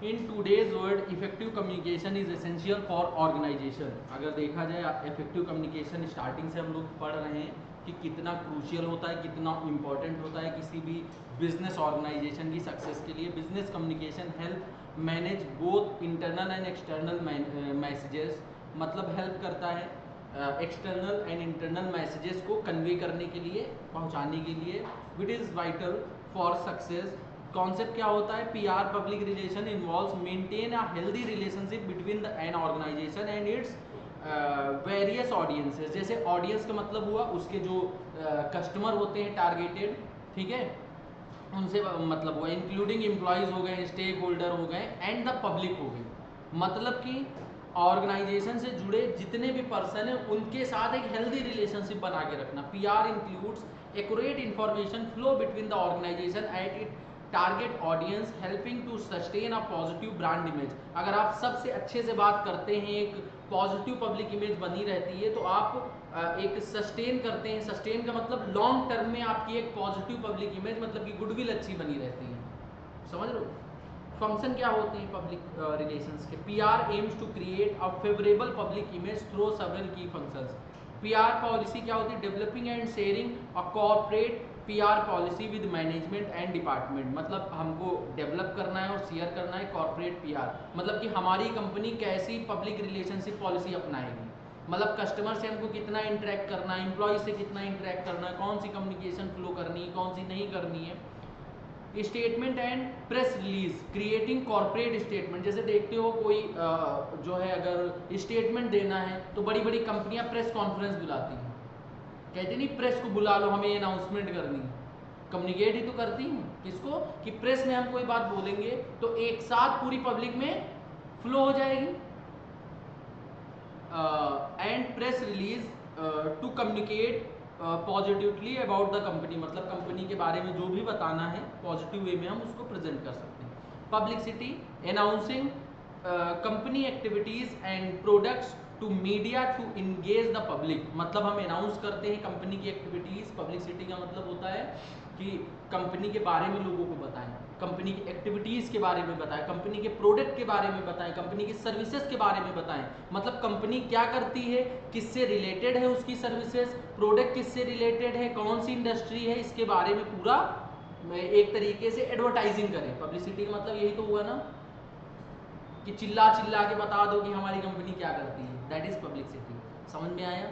In today's world effective communication is essential for organisation. अगर देखा जाए इफेक्टिव कम्युनिकेशन स्टार्टिंग से हम लोग पढ़ रहे हैं कि कितना क्रूशियल होता है, कितना इंपॉर्टेंट होता है किसी भी बिजनेस ऑर्गेनाइजेशन की सक्सेस के लिए। Business communication help manage both internal and external messages, मतलब हेल्प करता है एक्सटर्नल एंड इंटरनल मैसेजेस को कन्वे करने के लिए, पहुंचाने के लिए, which is vital for success. Concept क्या होता है? PR public relation involves maintain a healthy relationship between the an organisation and its various audiences. जैसे ऑडियंस का मतलब हुआ उसके जो कस्टमर होते हैं टारगेटेड, ठीक है, उनसे मतलब हुआ, इंक्लूडिंग एम्प्लॉयज हो गए, स्टेक होल्डर हो गए एंड द पब्लिक हो गई। मतलब कि ऑर्गेनाइजेशन से जुड़े जितने भी पर्सन हैं उनके साथ एक हेल्दी रिलेशनशिप बना के रखना। PR includes accurate information flow between the organisation at it target audience, helping to sustain a positive brand image. अगर आप सबसे अच्छे से बात करते हैं, एक पॉजिटिव पब्लिक इमेज बनी रहती है, तो आप एक सस्टेन करते हैं। सस्टेन का मतलब लॉन्ग टर्म में आपकी एक पॉजिटिव पब्लिक इमेज, मतलब कि गुडविल अच्छी बनी रहती है। समझ लो फंक्शन क्या होते हैं पब्लिक रिलेशंस के। PR aims to create a favourable public image through several key functions. PR policy क्या होती है? Developing and sharing a corporate PR policy with management and department. मतलब हमको डेवलप करना है और शेयर करना है कॉर्पोरेट पीआर, मतलब कि हमारी कंपनी कैसी पब्लिक रिलेशनशिप पॉलिसी अपनाएगी, मतलब कस्टमर से हमको कितना इंटरेक्ट करना है, एम्प्लॉय से कितना इंटरेक्ट करना है, कौन सी कम्युनिकेशन फ्लो करनी है, कौन सी नहीं करनी है। Statement and press release, creating corporate statement. जैसे देखते हो कोई जो है अगर स्टेटमेंट देना है तो बड़ी बड़ी कंपनियां प्रेस कॉन्फ्रेंस बुलाती हैं, कहते नहीं प्रेस को बुला लो हमें अनाउंसमेंट करनी है। कम्युनिकेट ही तो करती हैं किसको, कि प्रेस में हम कोई बात बोलेंगे तो एक साथ पूरी पब्लिक में फ्लो हो जाएगी। And press release to communicate positively about the company, मतलब कंपनी के बारे में जो भी बताना है पॉजिटिव वे में हम उसको प्रेजेंट कर सकते हैं। Publicity, announcing company activities and products to media to engage the public, मतलब हम अनाउंस करते हैं कंपनी की एक्टिविटीज। पब्लिसिटी का मतलब होता है कि कंपनी के बारे में लोगों को बताएं, कंपनी की एक्टिविटीज़ के बारे में बताएं, कंपनी के प्रोडक्ट के बारे में बताएं, कंपनी की सर्विसेज के बारे में बताएं। मतलब कंपनी क्या करती है, किससे रिलेटेड है उसकी सर्विसेज, प्रोडक्ट किससे रिलेटेड है, कौन सी इंडस्ट्री है, इसके बारे में पूरा एक तरीके से एडवर्टाइजिंग करें। पब्लिसिटी का मतलब यही तो हुआ ना कि चिल्ला चिल्ला के बता दो कि हमारी कंपनी क्या करती है, दैट इज पब्लिसिटी। समझ में आया?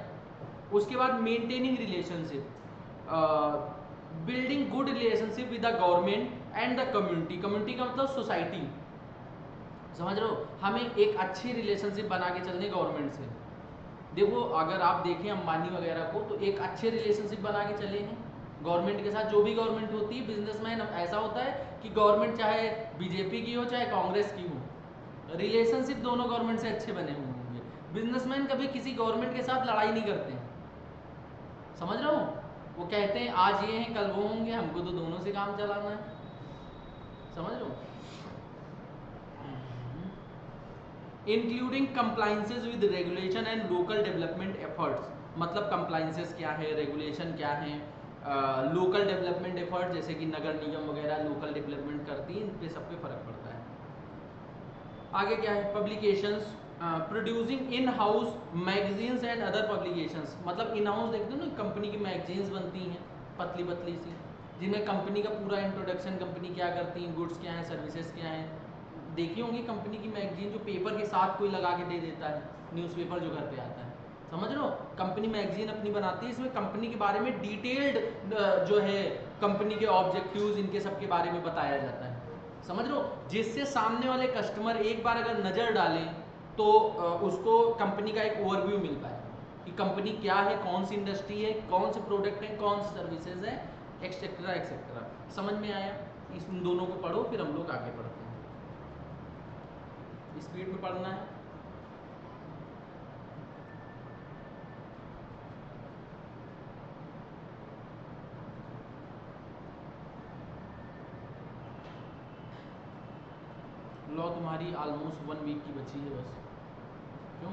उसके बाद maintaining relationship, building good relationship with the government and the community. Community का मतलब सोसाइटी, समझ रहे हो? हमें एक अच्छी रिलेशनशिप बना के चलने गवर्नमेंट से। देखो अगर आप देखें अंबानी वगैरह को, तो एक अच्छे रिलेशनशिप बना के चले हैं गवर्नमेंट के साथ। जो भी गवर्नमेंट होती है, बिजनेसमैन ऐसा होता है कि गवर्नमेंट चाहे बीजेपी की हो चाहे कांग्रेस की हो, रिलेशनशिप दोनों गवर्नमेंट से अच्छे बने हुए होंगे। बिजनेसमैन कभी किसी गवर्नमेंट के साथ लड़ाई नहीं करते हैं, समझ रहे हो? वो कहते हैं आज ये हैं कल वो होंगे, हमको तो दोनों से काम चलाना है। समझ लो, including compliances with regulation and local development efforts. मतलब कंप्लाइंसेज क्या है, रेगुलेशन क्या है, लोकल डेवलपमेंट एफर्ट, जैसे कि नगर निगम वगैरह लोकल डेवलपमेंट करती है, इन पे सब पे फर्क पड़ता है। आगे क्या है? Publications, producing in house magazines and other publications. मतलब इन हाउस देखते हो ना कंपनी की मैगजीन्स बनती हैं पतली पतली सी, जिनमें कंपनी का पूरा इंट्रोडक्शन, कंपनी क्या करती है, गुड्स क्या है, सर्विसेज क्या है। देखी होंगी कंपनी की मैगजीन जो पेपर के साथ कोई लगा के दे देता है, न्यूज़पेपर जो घर पे आता है। समझ लो, कंपनी मैगजीन अपनी बनाती है, इसमें कंपनी के बारे में डिटेल्ड जो है कंपनी के ऑब्जेक्टिव्स इनके सब के बारे में बताया जाता है। समझ लो, जिससे सामने वाले कस्टमर एक बार अगर नज़र डालें तो उसको कंपनी का एक ओवरव्यू मिल पाए कि कंपनी क्या है, कौन सी इंडस्ट्री है, कौन से प्रोडक्ट हैं, कौन सी सर्विसेज है, एक्सेट्रा एक्सेट्रा। समझ में आया? इस दोनों को पढ़ो, फिर हम लोग आगे बढ़ते हैं। स्पीड में पढ़ना है। लॉ तुम्हारी ऑलमोस्ट 1 वीक की बची है बस। क्यों?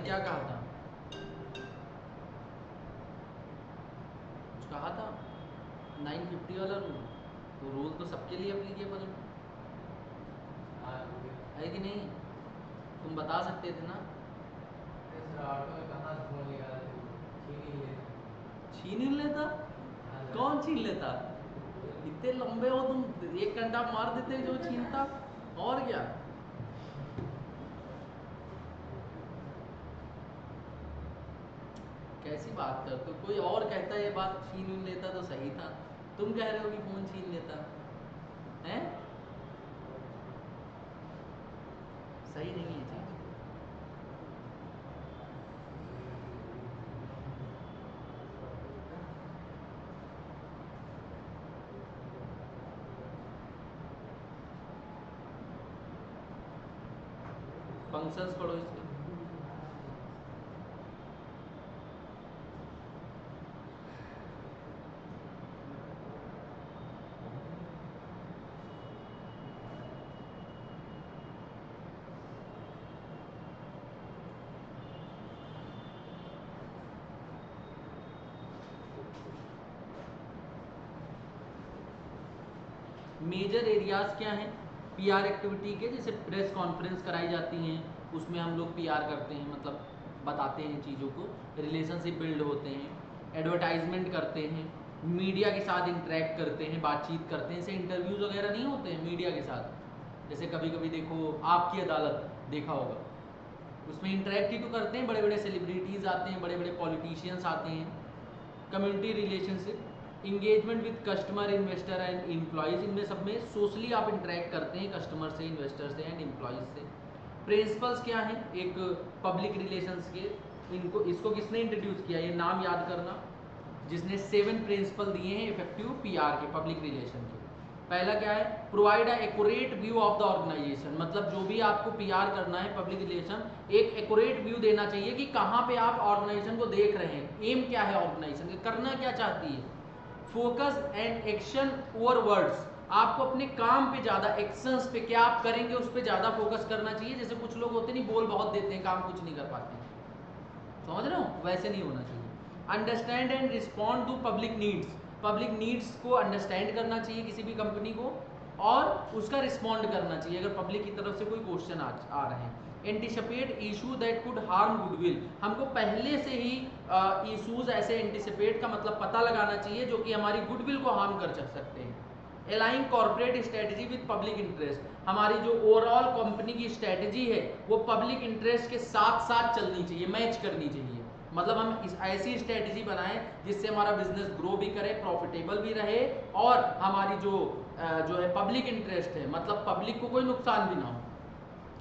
क्या कहा था? कुछ कहा था 950 वाला रूल, तो रूल तो सबके लिए एप्लीकेबल है कि नहीं? तुम बता सकते थे ना। छीन ही लेता? कौन छीन लेता? इतने लंबे हो तुम, 1 घंटा मार देते जो छीनता। और क्या? कैसी बात करते हो? कोई और कहता ये बात छीन लेता तो सही था, तुम कह रहे हो कि फोन छीन लेता है। सही नहीं है चीज। फंक्शंस पढ़ो इसके। मेजर एरियाज क्या हैं पीआर एक्टिविटी के? जैसे प्रेस कॉन्फ्रेंस कराई जाती हैं, उसमें हम लोग पीआर करते हैं, मतलब बताते हैं चीज़ों को, रिलेशनशिप बिल्ड होते हैं, एडवर्टाइजमेंट करते हैं, मीडिया के साथ इंटरेक्ट करते हैं, बातचीत करते हैं। जैसे इंटरव्यूज़ वगैरह नहीं होते हैं मीडिया के साथ, जैसे कभी कभी देखो आपकी अदालत देखा होगा, उसमें इंटरेक्ट ही तो करते हैं, बड़े बड़े सेलिब्रिटीज़ आते हैं, बड़े बड़े पॉलिटिशियंस आते हैं। Community relationship, engagement with customer, investor and employees, इनमें सब में सोशली आप इंटरेक्ट करते हैं कस्टमर से, इन्वेस्टर से एंड एम्प्लॉयज़ से। प्रिंसिपल्स क्या हैं एक पब्लिक रिलेशंस के? इनको इसको किसने इंट्रोड्यूस किया, ये नाम याद करना, जिसने 7 प्रिंसिपल दिए हैं इफेक्टिव पीआर के, पब्लिक रिलेशन के। पहला क्या है? Provide a accurate view of the organisation, मतलब जो भी आपको पीआर करना है पब्लिक रिलेशन, एक एक्यूरेट व्यू देना चाहिए कि कहाँ पे आप ऑर्गेनाइजेशन को देख रहे हैं, एम क्या है ऑर्गेनाइजेशन के, करना क्या चाहती है। Focus and action over words, आपको अपने काम पे ज्यादा, एक्शंस पे, क्या आप करेंगे उस पे ज्यादा फोकस करना चाहिए। जैसे कुछ लोग होते नहीं, बोल बहुत देते हैं, काम कुछ नहीं कर पाते, समझ रहे हो, वैसे नहीं होना चाहिए। Understand and respond to public needs, public needs को अंडरस्टैंड करना चाहिए किसी भी कंपनी को, और उसका रिस्पॉन्ड करना चाहिए अगर पब्लिक की तरफ से कोई क्वेश्चन आ रहे हैं। Anticipate issue that could harm goodwill, हमको पहले से ही इशूज ऐसे एंटिसिपेट का मतलब पता लगाना चाहिए जो कि हमारी गुडविल को हार्म कर सकते हैं। Align corporate strategy with public interest, हमारी जो ओवरऑल कंपनी की स्ट्रेटजी है वो पब्लिक इंटरेस्ट के साथ साथ चलनी चाहिए, मैच करनी चाहिए। मतलब हम ऐसी स्ट्रेटजी बनाएं जिससे हमारा बिजनेस ग्रो भी करे, प्रॉफिटेबल भी रहे, और हमारी जो है पब्लिक इंटरेस्ट है, मतलब पब्लिक को कोई नुकसान भी ना हो।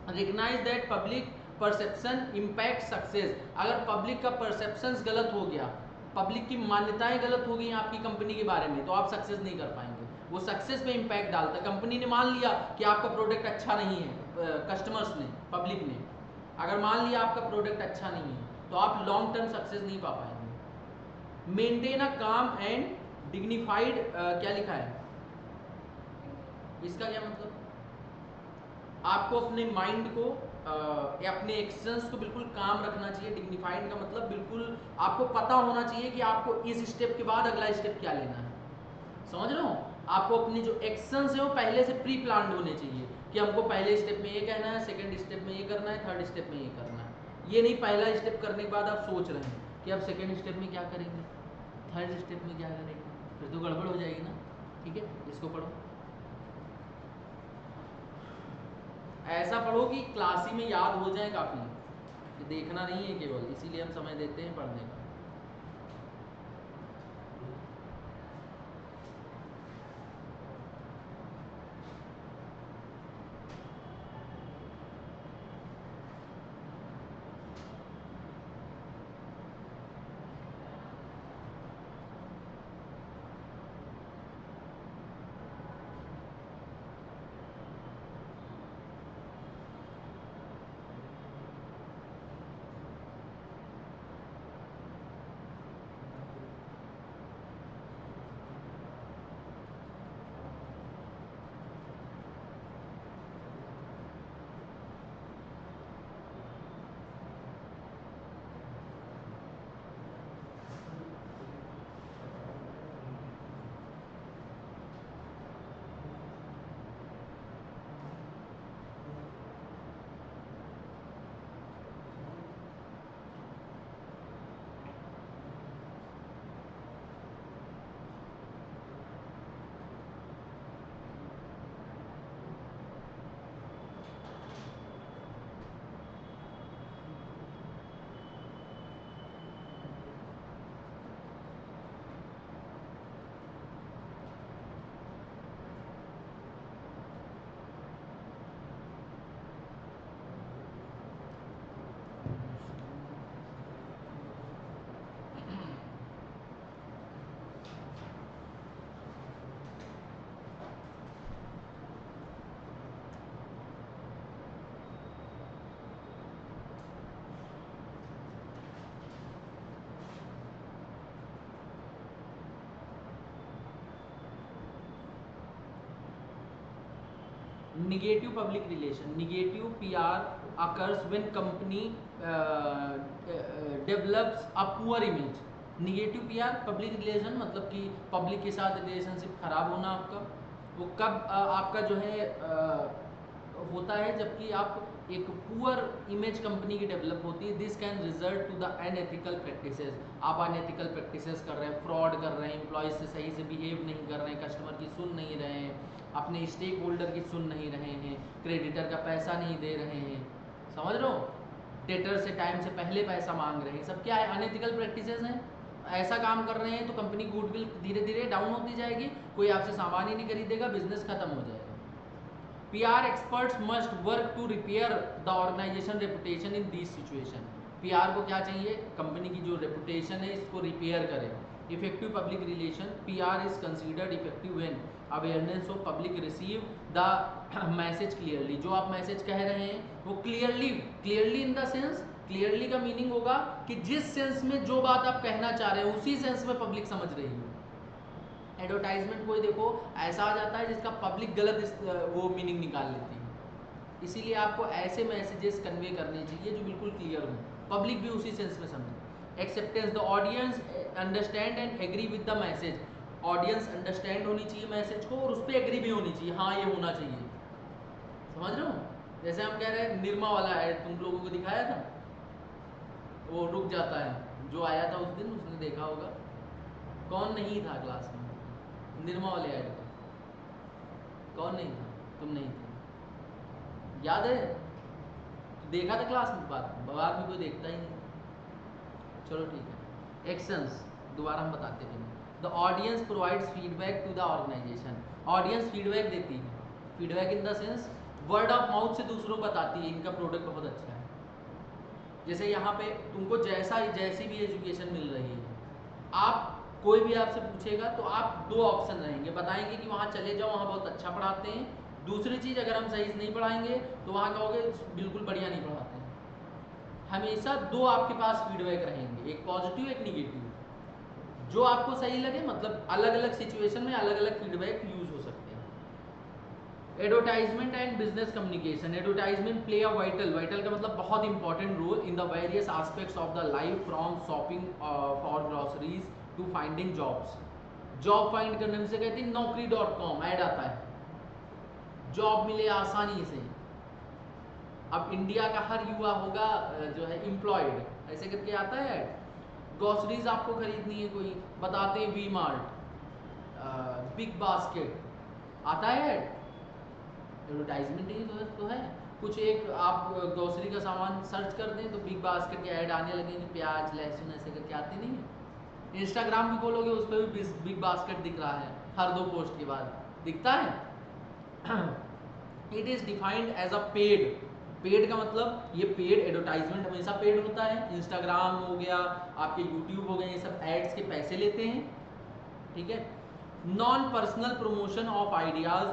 Recognise that public perception impact success, अगर पब्लिक का परसेप्शन गलत हो गया, पब्लिक की मान्यताएं गलत हो गई आपकी कंपनी के बारे में, तो आप सक्सेस नहीं कर पाएंगे। वो सक्सेस पे इम्पैक्ट डालता है। कंपनी ने मान लिया कि आपका प्रोडक्ट अच्छा नहीं है, कस्टमर्स ने, पब्लिक ने अगर मान लिया आपका प्रोडक्ट अच्छा नहीं है, तो आप लॉन्ग टर्म सक्सेस नहीं पा पाएंगे। मेंटेन अ काम एंड डिग्निफाइड, क्या लिखा है इसका क्या मतलब? आपको अपने माइंड को या अपने एक्शंस को बिल्कुल काम रखना चाहिए। डिग्निफाइड का मतलब बिल्कुल आपको पता होना चाहिए कि आपको इस स्टेप के बाद अगला स्टेप क्या लेना है, समझ रहे हो। आपको अपने जो एक्शंस है वो पहले से प्री प्लान्ड होने चाहिए कि हमको पहले स्टेप में ये कहना है, सेकंड स्टेप में ये करना है, थर्ड स्टेप में ये करना है। ये नहीं पहला स्टेप करने के बाद आप सोच रहे हैं कि अब सेकंड स्टेप में क्या करेंगे, थर्ड स्टेप में क्या करेंगे, फिर तो गड़बड़ हो जाएगी ना। ठीक है, इसको पढ़ो, ऐसा पढ़ो कि क्लास ही में याद हो जाए काफ़ी, कि देखना नहीं है केवल, इसीलिए हम समय देते हैं पढ़ने का। Negative public relation, negative PR occurs when company develops a poor image. Negative PR public relation मतलब कि पब्लिक के साथ रिलेशनशिप खराब होना आपका, वो कब आपका जो है होता है जबकि आप एक पुअर इमेज कंपनी की डेवलप होती है. This can result to the unethical practices. आप अनएथिकल प्रैक्टिसेस कर रहे हैं, फ्रॉड कर रहे हैं, एम्प्लॉयज से सही से बिहेव नहीं कर रहे हैं, कस्टमर की सुन नहीं रहे हैं, अपने स्टेक होल्डर की सुन नहीं रहे हैं, क्रेडिटर का पैसा नहीं दे रहे हैं, समझ रहे हो, डेटर से टाइम से पहले पैसा मांग रहे हैं, सब क्या है, अनएथिकल प्रैक्टिसेस हैं. ऐसा काम कर रहे हैं तो कंपनी गुडविल धीरे धीरे डाउन होती जाएगी, कोई आपसे सामान ही नहीं खरीदेगा, बिजनेस खत्म हो जाएगा. PR experts must work to repair the organization reputation in these situation. PR को क्या चाहिए, कंपनी की जो रेपुटेशन है इसको रिपेयर करे. Effective public relation, PR is considered effective when awareness of public receive the message clearly. जो आप मैसेज कह रहे हैं वो clearly in the sense, clearly का मीनिंग होगा कि जिस सेंस में जो बात आप कहना चाह रहे हैं उसी सेंस में पब्लिक समझ रही है. एडवर्टाइजमेंट कोई देखो ऐसा आ जाता है जिसका पब्लिक गलत वो मीनिंग निकाल लेती है, इसीलिए आपको ऐसे मैसेजेस कन्वे करने चाहिए जो बिल्कुल क्लियर हो, पब्लिक भी उसी सेंस में समझे. Acceptance, the audience understand and agree with the message. Audience understand होनी चाहिए मैसेज को और उस पर एग्री भी होनी चाहिए, हाँ ये होना चाहिए, समझ रहे हो. जैसे हम कह रहे हैं निरमा वाला ऐड तुम लोगों को दिखाया था, वो रुक जाता है, जो आया था उस दिन उसने देखा होगा, कौन नहीं था क्लास में निरमा वाले ऐड का, कौन नहीं था, तुम नहीं थे, याद है, देखा था क्लास में, बाद में कोई देखता ही नहीं. चलो ठीक है. एक्शंस दोबारा हम बताते हैं. The audience provides feedback to the organisation. Audience feedback देती है, feedback in the sense word of mouth से दूसरों को बताती है इनका प्रोडक्ट बहुत अच्छा है. जैसे यहाँ पे तुमको जैसी भी एजुकेशन मिल रही है, आप कोई भी आपसे पूछेगा तो आप दो ऑप्शन रहेंगे, बताएंगे कि वहाँ चले जाओ वहाँ बहुत अच्छा पढ़ाते हैं, दूसरी चीज़ अगर हम सही से नहीं पढ़ाएंगे तो वहाँ कहोगे बिल्कुल बढ़िया नहीं पढ़ाते हैं. हमेशा दो आपके पास फीडबैक रहेंगे, एक पॉजिटिव एक निगेटिव, जो आपको सही लगे, मतलब अलग अलग सिचुएशन में अलग अलग फीडबैक यूज हो सकते हैं. Advertisement and business communication. Advertisement play a vital का मतलब बहुत important role in the various aspects of the life, from shopping for groceries to finding jobs. Job find करने से कहते हैं naukri.com ऐड आता है, जॉब मिले आसानी से. अब इंडिया का हर युवा होगा जो है एम्प्लॉयड, ऐसे करके आता है ऐड. ग्रोसरीज आपको खरीदनी है कोई, बताते हैं वी मार्ट, बिग बास्केट, आता है ऐड, एडवर्टाइजमेंट ही तो है. कुछ एक आप ग्रोसरी का सामान सर्च कर दें तो बिग बास्केट के ऐड आने लगेंगे, प्याज लहसुन ऐसे करके आते नहीं है. इंस्टाग्राम भी खोलोगे उस पर भी बिग बास्केट दिख रहा है, हर 2 पोस्ट के बाद दिखता है. It is defined as a paid. Paid का मतलब ये पेड, एडवर्टाइजमेंट हमेशा पेड होता है. इंस्टाग्राम हो गया, आपके यूट्यूब हो गए, ये सब एड्स के पैसे लेते हैं, ठीक है. Non personal promotion of ideas,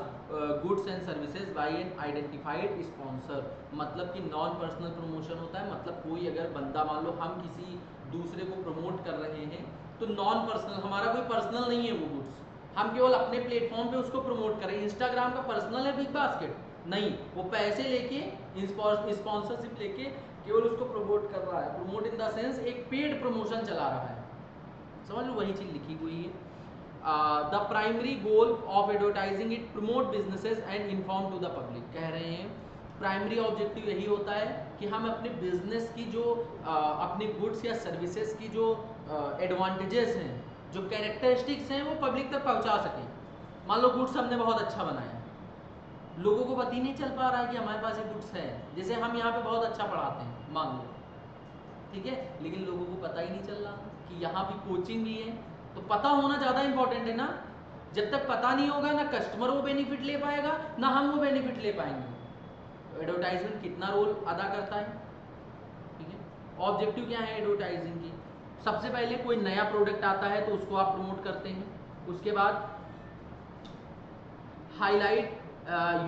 goods and services by an identified sponsor. मतलब कि नॉन पर्सनल प्रमोशन होता है, मतलब कोई अगर बंदा, मान लो हम किसी दूसरे को प्रमोट कर रहे हैं तो नॉन पर्सनल, हमारा कोई पर्सनल नहीं है वो गुड्स, हम केवल अपने प्लेटफॉर्म पे उसको प्रमोट करें. इंस्टाग्राम का पर्सनल है बिग बास्केट नहीं, वो पैसे लेके स्पॉन्सरशिप लेके केवल उसको प्रमोट कर रहा है. प्रमोट इन द सेंस एक पेड प्रमोशन चला रहा है, समझ लो वही चीज लिखी हुई है. The primary goal of advertising it promote businesses and inform to the public. कह रहे हैं प्राइमरी ऑब्जेक्टिव यही होता है कि हम अपने बिजनेस की जो अपने गुड्स या सर्विसेज की जो एडवांटेजेस हैं, जो कैरेक्टरिस्टिक्स हैं, वो पब्लिक तक पहुंचा सकें. मान लो गुड्स हमने बहुत अच्छा बनाया, लोगों को पता ही नहीं चल पा रहा है कि हमारे पास ये गुड्स है. जैसे हम यहाँ पे बहुत अच्छा पढ़ाते हैं मान लो, ठीक है, लेकिन लोगों को पता ही नहीं चल रहा कि यहाँ भी कोचिंग भी है. तो पता होना ज़्यादा इंपॉर्टेंट है ना. जब तक पता नहीं होगा ना कस्टमर वो बेनिफिट ले पाएगा ना हम वो बेनिफिट ले पाएंगे. एडवर्टाइजमेंट कितना रोल अदा करता है, ठीक है. ऑब्जेक्टिव क्या है एडवर्टाइजिंग की? सबसे पहले कोई नया प्रोडक्ट आता है तो उसको आप प्रमोट करते हैं. उसके बाद highlight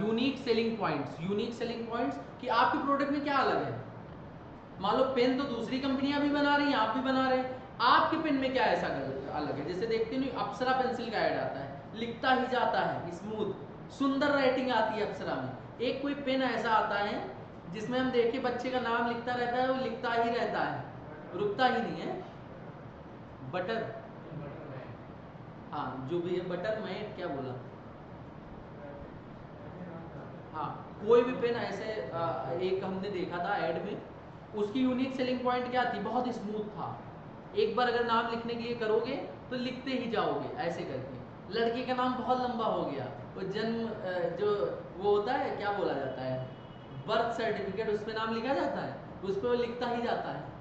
unique selling points. Unique selling points कि आपके प्रोडक्ट में क्या अलग है. मान लो पेन तो दूसरी कंपनियां भी बना रही हैं, आप भी बना रहे हैं, आपके पेन में क्या ऐसा अलग है. जैसे देखते नहीं अप्सरा पेंसिल का ऐड आता है, लिखता ही जाता है स्मूथ, सुंदर राइटिंग आती है अप्सरा में, एक कोई पेन ऐसा आता है जिसमें हम देखिए बच्चे का नाम लिखता रहता है, वो लिखता ही रहता है, रुकता ही नहीं है। बटर, हाँ जो भी है, बटर मैट क्या बोला, हाँ कोई भी पेन ऐसे एक हमने देखा था ऐड में, उसकी यूनिक सेलिंग पॉइंट क्या थी, बहुत स्मूथ था, एक बार अगर नाम लिखने के लिए करोगे तो लिखते ही जाओगे ऐसे करके। लड़की का नाम बहुत लंबा हो गया, वो जन्म जो वो होता है क्या बोला जाता है, बर्थ सर्टिफिकेट, उस पर नाम लिखा जाता है, उस पर वो लिखता ही जाता है।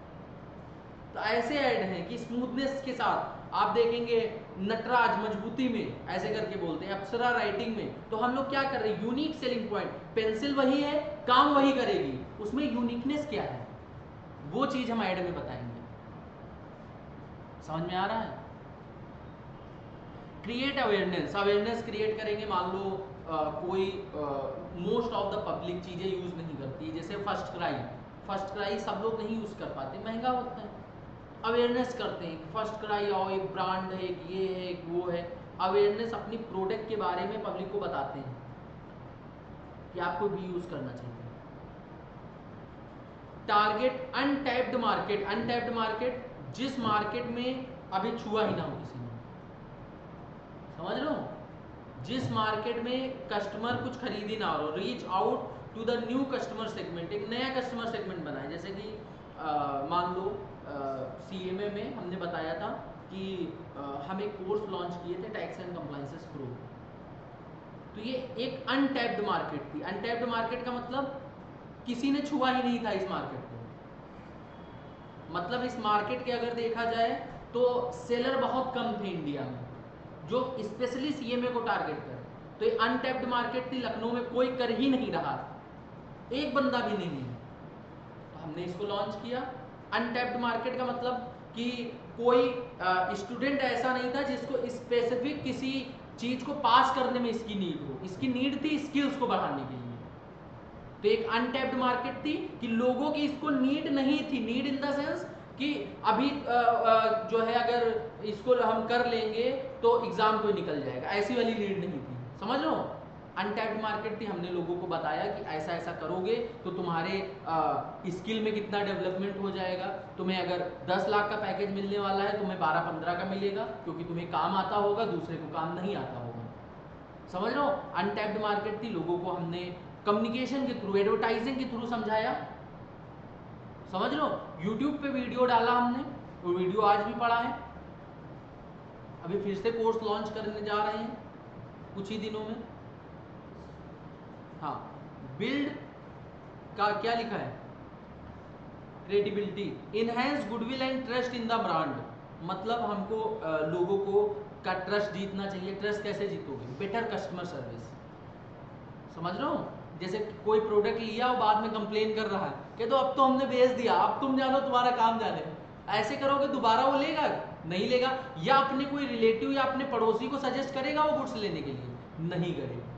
तो ऐसे ऐड हैं कि स्मूथनेस के साथ आप देखेंगे, नटराज मजबूती में ऐसे करके बोलते हैं, अप्सरा राइटिंग में। तो हम लोग क्या कर रहे हैं, यूनिक सेलिंग पॉइंट, पेंसिल वही है, काम वही करेगी, उसमें यूनिकनेस क्या है वो चीज हम ऐड में बताएंगे। समझ में आ रहा है? क्रिएट अवेयरनेस, अवेयरनेस क्रिएट करेंगे। मान लो कोई मोस्ट ऑफ द पब्लिक चीजें यूज नहीं करती, जैसे फर्स्ट क्राई, फर्स्ट क्राई सब लोग नहीं यूज कर पाते, महंगा होता है, अवेयरनेस करते हैं, फर्स्ट क्राई आओ, एक ब्रांड है, एक ये है, एक वो है, अवेयरनेस अपनी प्रोडक्ट के बारे में पब्लिक को बताते हैं कि आपको भी यूज करना चाहिए। Target untapped market, untapped market जिस मार्केट में अभी छुआ ही ना हो किसी ने, समझ लो, जिस मार्केट में कस्टमर कुछ खरीद ही ना हो, reach out to the new customer segment, एक नया कस्टमर सेगमेंट बनाए। जैसे कि मान लो CMA में हमने बताया था कि हम एक कोर्स लॉन्च किए थे, टैक्स एंड कंप्लायंसेस प्रो, तो ये एक अनटैप्ड मार्केट थी। अनटैप्ड मार्केट का मतलब किसी ने छुआ ही नहीं था इस मार्केट को, मतलब इस मार्केट के अगर देखा जाए तो सेलर बहुत कम थे इंडिया में जो स्पेशली CMA को टारगेट करे। तो ये अनटैप्ड मार्केट थी, लखनऊ में कोई कर ही नहीं रहा, एक बंदा भी नहीं है, तो हमने इसको लॉन्च किया। अनटैप्ड मार्केट का मतलब कि कोई स्टूडेंट ऐसा नहीं था जिसको स्पेसिफिक किसी चीज को पास करने में इसकी नीड हो, इसकी नीड थी स्किल्स को बढ़ाने के लिए। तो एक अनटैप्ड मार्केट थी कि लोगों की इसको नीड नहीं थी, नीड इन द सेंस कि अभी जो है अगर इसको हम कर लेंगे तो एग्जाम कोई निकल जाएगा, ऐसी वाली नीड नहीं थी, समझ लो। अनटैप्ड मार्केट थी, हमने लोगों को बताया कि ऐसा ऐसा करोगे तो तुम्हारे स्किल में कितना डेवलपमेंट हो जाएगा, तुम्हें अगर 10 लाख का पैकेज मिलने वाला है तुम्हें 12-15 का मिलेगा, क्योंकि तुम्हें काम आता होगा, दूसरे को काम नहीं आता होगा, समझ लो। अनटैप्ड मार्केट थी, लोगों को हमने कम्युनिकेशन के थ्रू, एडवर्टाइजिंग के थ्रू समझाया, समझ लो। यूट्यूब पे वीडियो डाला हमने, वो वीडियो आज भी पड़ा है, अभी फिर से कोर्स लॉन्च करने जा रहे हैं कुछ ही दिनों में। हाँ, बिल्ड का क्या लिखा है, credibility, enhance goodwill and trust in the brand, मतलब हमको लोगों को का ट्रस्ट जीतना चाहिए। ट्रस्ट कैसे जीतोगे, बेटर कस्टमर सर्विस, समझ रहे हो। जैसे कोई प्रोडक्ट लिया और बाद में कंप्लेन कर रहा है कि तो अब तो हमने बेच दिया, अब तुम जानो तुम्हारा काम जाने, ऐसे करोगे दोबारा वो लेगा नहीं लेगा, या अपने कोई रिलेटिव या अपने पड़ोसी को सजेस्ट करेगा वो गुड्स लेने के लिए, नहीं करेगा।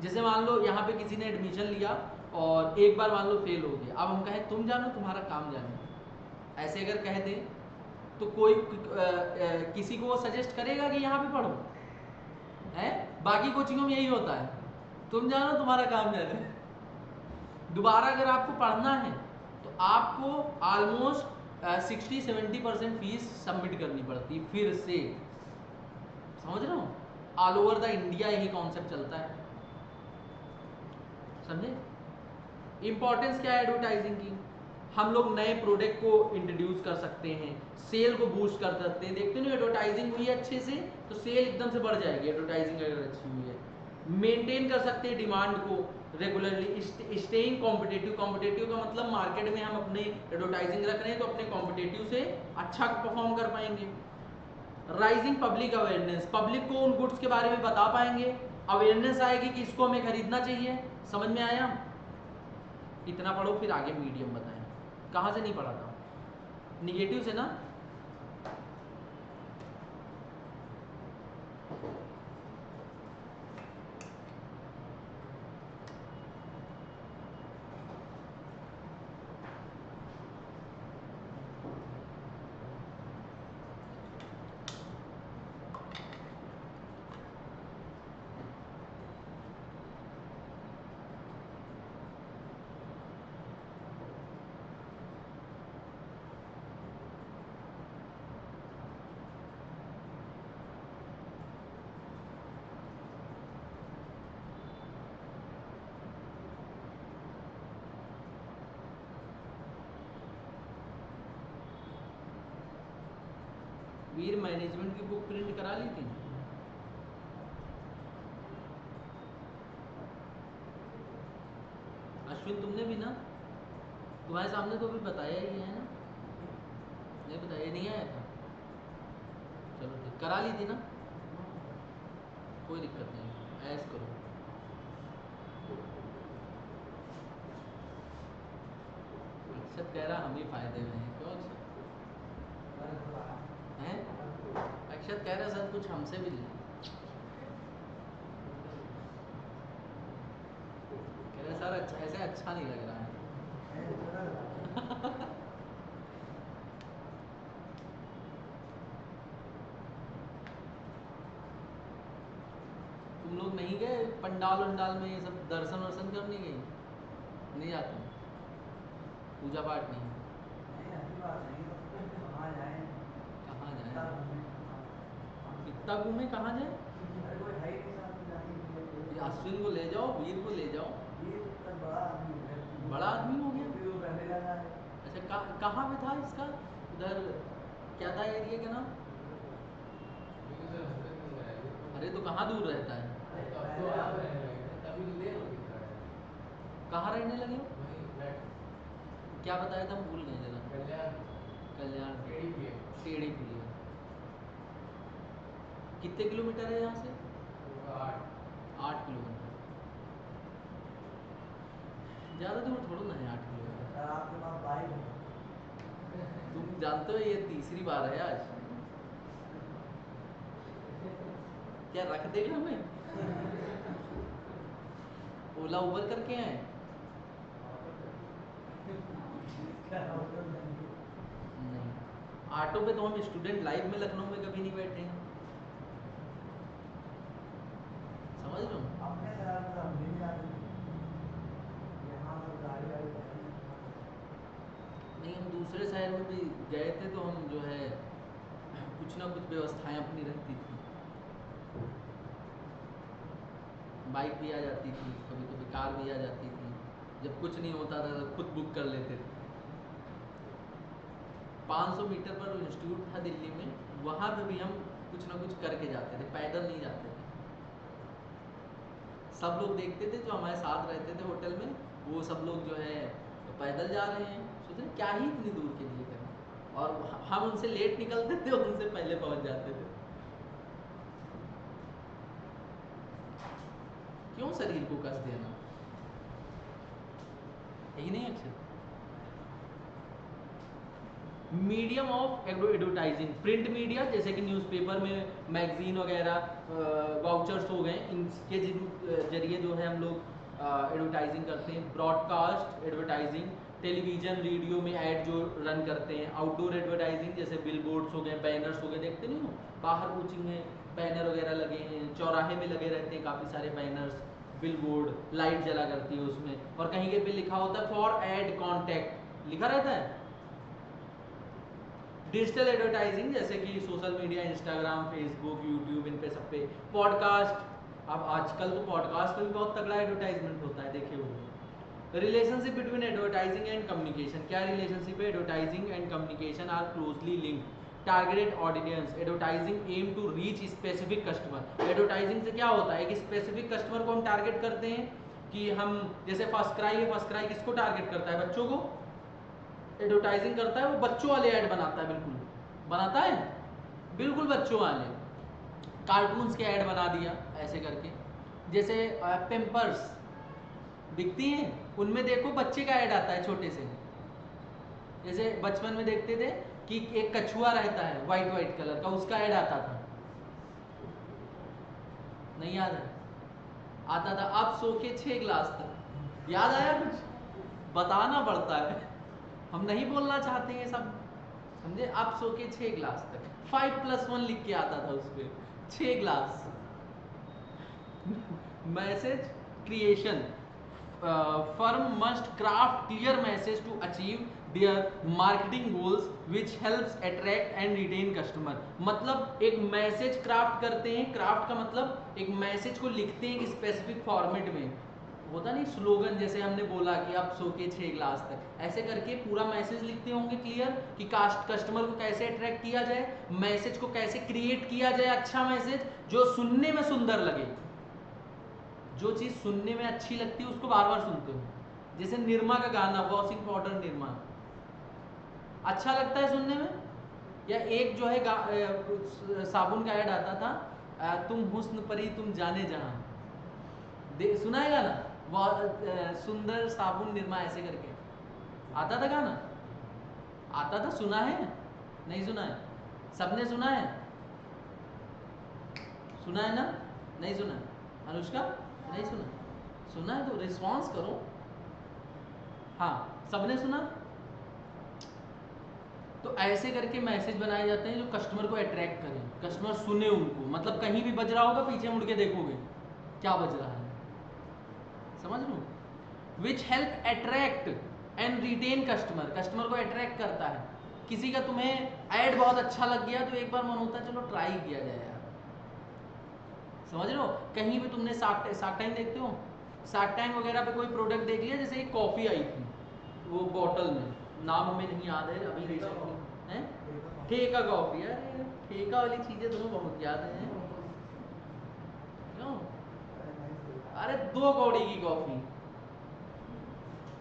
जैसे मान लो यहाँ पे किसी ने एडमिशन लिया और एक बार मान लो फेल हो गया, अब हम कहें तुम जानो तुम्हारा काम जाने, ऐसे अगर कह दें तो कोई किसी को वो सजेस्ट करेगा कि यहाँ पे पढ़ो है। बाकी कोचिंगों में यही होता है, तुम जानो तुम्हारा काम जाने। दोबारा अगर आपको पढ़ना है तो आपको ऑलमोस्ट 60-70% फीस सबमिट करनी पड़ती है फिर से, समझ रहे हो। ऑल ओवर द इंडिया यही कॉन्सेप्ट चलता है, समझे। इंपॉर्टेंस क्या है एडवर्टाइजिंग की, हम लोग नए प्रोडक्ट को इंट्रोड्यूस कर सकते हैं, सेल को बूस्ट कर सकते हैं। देखते नहीं एडवर्टाइजिंग हुई है अच्छे से तो सेल एकदम से बढ़ जाएगी, एडवर्टाइजिंग अगर अच्छी हुई है। मेंटेन कर सकते हैं डिमांड को रेगुलरली, स्टेइंग कॉम्पिटिटिव, कॉम्पिटिटिव का मतलब मार्केट में हम अपने एडवर्टाइजिंग रख रहे हैं तो अपने कॉम्पिटिटिव से अच्छा परफॉर्म कर पाएंगे। राइजिंग पब्लिक अवेयरनेस, पब्लिक को उन गुड्स के बारे में बता पाएंगे, अवेयरनेस आएगी कि इसको हमें खरीदना चाहिए। समझ में आया, इतना पढ़ो फिर आगे मीडियम बताएं। कहाँ से नहीं पढ़ा था, निगेटिव से ना। वीर मैनेजमेंट की बुक प्रिंट करा ली थी? अश्विन तुमने भी ना? तुम्हारे सामने तो अभी बताया ही है ना? नहीं बताया, नहीं आया था? चलो ठीक, करा ली थी ना? कोई दिक्कत नहीं, ऐस करो। अक्षत कह रहा हम ही फायदे में हैं। क्यों अक्षत? हैं? अक्षत कह रहा सर कुछ हमसे भी ले। कह रहे सर अच्छा, ऐसे अच्छा नहीं लग रहा है। तुम लोग नहीं गए पंडाल वंडाल में, ये सब दर्शन वर्शन करने गए? नहीं जाते? पूजा पाठ नहीं? कहाँ जाए? इतना घूमे कहाँ जाए? अश्विन को ले जाओ, वीर को ले जाओ। बड़ा आदमी हो गया? अच्छा, कहाँ पे था इसका? उधर क्या था एरिया का नाम? अरे तो कहाँ दूर रहता है? कहाँ रहने लगे हो? क्या बताया था, भूल गए जरा। कल्याण। टेढ़ी पुलिया। कितने किलोमीटर है यहाँ से? 8 किलोमीटर। ज़्यादा दूर थोड़ा ना है 8 किलोमीटर। आपके पास बाइक है? तुम जानते हो ये तीसरी बार है आज। क्या रख देगा हमें? ओला उबर करके आए? नहीं, ऑटो पे तो हम स्टूडेंट लाइफ में लखनऊ में कभी नहीं बैठे हैं। समझ लो। नहीं, हम दूसरे शहर में भी गए थे तो हम जो है कुछ ना कुछ व्यवस्थाएं अपनी रहती थी। बाइक भी आ जाती थी, कभी कभी कार भी आ जाती थी। जब कुछ नहीं होता था तो खुद बुक कर लेते थे। 500 मीटर पर इंस्टीट्यूट था दिल्ली में, वहाँ पे भी हम कुछ ना कुछ करके जाते थे, पैदल नहीं जाते थे। सब लोग देखते थे जो हमारे साथ रहते थे होटल में, वो सब लोग जो है तो पैदल जा रहे हैं, सोचते क्या ही इतनी दूर के लिए करें, और हम उनसे लेट निकलते थे, उनसे पहले पहुंच जाते थे। क्यों शरीर को कष्ट देना? यही नहीं अक्षर। Medium of advertising, print media जैसे कि न्यूज़पेपर में, मैगजीन वगैरह, वाउचर्स हो गए, इनके जरिए जो है हम लोग एडवर्टाइजिंग करते हैं। ब्रॉडकास्ट एडवर्टाइजिंग, टेलीविजन रेडियो में ऐड जो रन करते हैं। आउटडोर एडवर्टाइजिंग जैसे बिलबोर्ड्स हो गए, बैनर्स हो गए, देखते नहीं हो बाहर कोचिंग में बैनर वगैरह लगे हैं, चौराहे में लगे रहते हैं काफ़ी सारे बैनर्स, बिलबोर्ड, लाइट जला करती है उसमें, और कहीं पे लिखा होता है फॉर एड कॉन्टैक्ट लिखा रहता है। डिजिटल एडवर्टाइजिंग जैसे कि social media, Instagram, Facebook, YouTube, इन पे सब पे। पॉडकास्ट, अब आजकल तो पॉडकास्ट में भी बहुत तगड़ा एडवर्टाइजमेंट होता है, देखे होंगे। Relationship between advertising and communication, क्या रिलेशनशिप है? Advertising and communication are closely linked. Targeted audience, advertising aim to reach specific customer. Advertising से क्या होता है, एक स्पेसिफिक कस्टमर को हम टारगेट करते हैं, कि हम जैसे फर्स्ट क्राई है, फर्स्ट क्राई किसको टारगेट करता है? बच्चों को एडवर्टाइजिंग करता है, वो बच्चों वाले ऐड बनाता है, बिल्कुल बनाता है, बिल्कुल बच्चों वाले। कार्टून्स के ऐड बना दिया ऐसे करके, जैसे पेम्पर्स दिखती हैं, उनमें देखो बच्चे का ऐड आता है छोटे से। जैसे बचपन में देखते थे कि एक कछुआ रहता है वाइट वाइट कलर का, उसका ऐड आता था, नहीं याद है? आता था, अब सो के 6 ग्लास तक। याद आया कुछ? बताना पड़ता है, हम नहीं बोलना चाहते हैं सब, समझे? आप सो के 6 ग्लास तक, 5+1 लिख के आता था उस पर, 6 glass. Message creation, firm must craft clear message to achieve their marketing goals which helps attract and retain customer. मतलब एक मैसेज क्राफ्ट करते हैं, क्राफ्ट का मतलब एक मैसेज को लिखते हैं एक स्पेसिफिक फॉर्मेट में, होता नहीं स्लोगन, जैसे हमने बोला कि अब सो के 6 ग्लास तक, ऐसे करके पूरा मैसेज लिखते होंगे क्लियर कि कस्टमर को कैसे अट्रैक्ट किया जाए, मैसेज को कैसे क्रिएट किया जाए, अच्छा मैसेज जो सुनने में सुंदर लगे, जो चीज सुनने में अच्छी लगती है उसको बार बार सुनते हो। जैसे निरमा का गाना वॉशिंग पाउडर निरमा, अच्छा लगता है सुनने में। या एक जो है साबुन का ऐड आता था, तुम हुस्न परी तुम जाने जहां, सुना है गाना, सुंदर साबुन निरमा ऐसे करके आता था गाना, आता था, सुना है नहीं सुना है, सबने सुना है, सुना है ना, नहीं सुना? अनुष्का नहीं सुना? सुना है तो रिस्पॉन्स करो। हाँ सबने सुना। तो ऐसे करके मैसेज बनाए जाते हैं जो कस्टमर को अट्रैक्ट करें, कस्टमर सुने उनको, मतलब कहीं भी बज रहा होगा पीछे मुड़ के देखोगे क्या बज रहा है, समझ लो। Which help attract and retain customer, customer को अट्रैक्ट करता है। किसी का तुम्हें ऐड बहुत अच्छा लग गया तो एक बार मन होता है चलो ट्राई किया जाए यार, समझ लो। कहीं भी तुमने शार्क टैंक देखते हो, शार्क टैंक वगैरह पे कोई प्रोडक्ट देख लिया, जैसे एक कॉफी आई थी वो बॉटल में, नाम हमें नहीं याद है अभी रिसेंटली, है ठेका कॉफी, अरे ठेका वाली चीजें तुम्हें बहुत याद है क्यों? अरे 2 कौड़ी की कॉफी,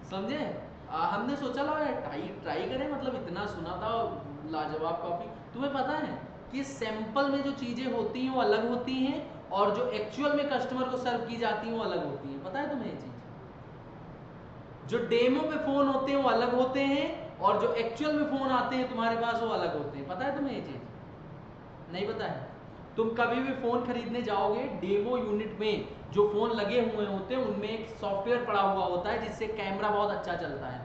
समझे? हमने सोचा ला ट्राई करें, मतलब इतना सुना था लाजवाब कॉफी। तुम्हें पता है कि सैंपल में जो चीजें होती हैं वो अलग होती हैं और जो एक्चुअल में कस्टमर को सर्व की जाती हैं वो अलग होती हैं, पता है तुम्हें ये चीज? जो डेमो पे फोन होते हैं वो अलग होते हैं और जो एक्चुअल में फोन आते हैं तुम्हारे पास वो अलग होते हैं, पता है तुम्हें ये चीज? नहीं पता है? तुम कभी भी फोन खरीदने जाओगे, डेमो यूनिट में जो फोन लगे हुए होते हैं उनमें एक सॉफ्टवेयर पड़ा हुआ होता है जिससे कैमरा बहुत अच्छा चलता है।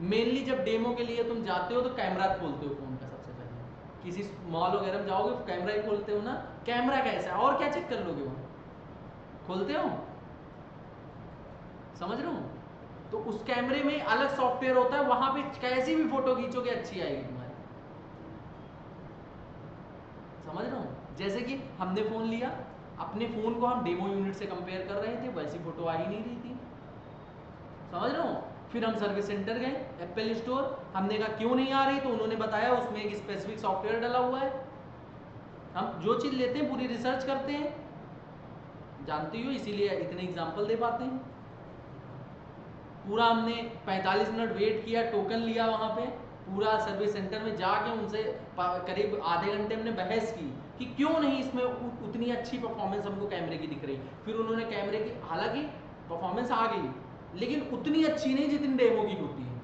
मेनली जब डेमो के लिए तुम जाते हो तो कैमरा खोलते हो फोन का सबसे पहले, किसी मॉल वगैरह में जाओगे कैमरा ही खोलते हो ना, कैमरा कैसा है और क्या चेक कर लोगे वहां, खोलते हो, समझ रहे हो? तो उस कैमरे में अलग सॉफ्टवेयर होता है, वहां पे कैसी भी फोटो खींचोगे अच्छी आएगी तुम्हारी, समझ रहे हो? जैसे कि हमने फोन लिया, अपने फोन को हम डेमो यूनिट से कंपेयर कर रहे थे, वैसी फोटो आ ही नहीं रही थी, समझ रहे हो? फिर हम सर्विस सेंटर गए, एप्पल स्टोर, हमने कहा क्यों नहीं आ रही, तो उन्होंने बताया उसमें एक स्पेसिफिक सॉफ्टवेयर डाला हुआ है। हम जो चीज लेते हैं पूरी रिसर्च करते हैं, जानती हो, इसीलिए इतने एग्जाम्पल दे पाते हैं। पूरा हमने 45 मिनट वेट किया, टोकन लिया वहां पे, पूरा सर्विस सेंटर में जाके उनसे करीब आधे घंटे हमने बहस की कि क्यों नहीं इसमें उतनी अच्छी परफॉर्मेंस हमको कैमरे की दिख रही। फिर उन्होंने कैमरे की, हालांकि परफॉर्मेंस आ गई लेकिन उतनी अच्छी नहीं जितनी डेमो की होती है,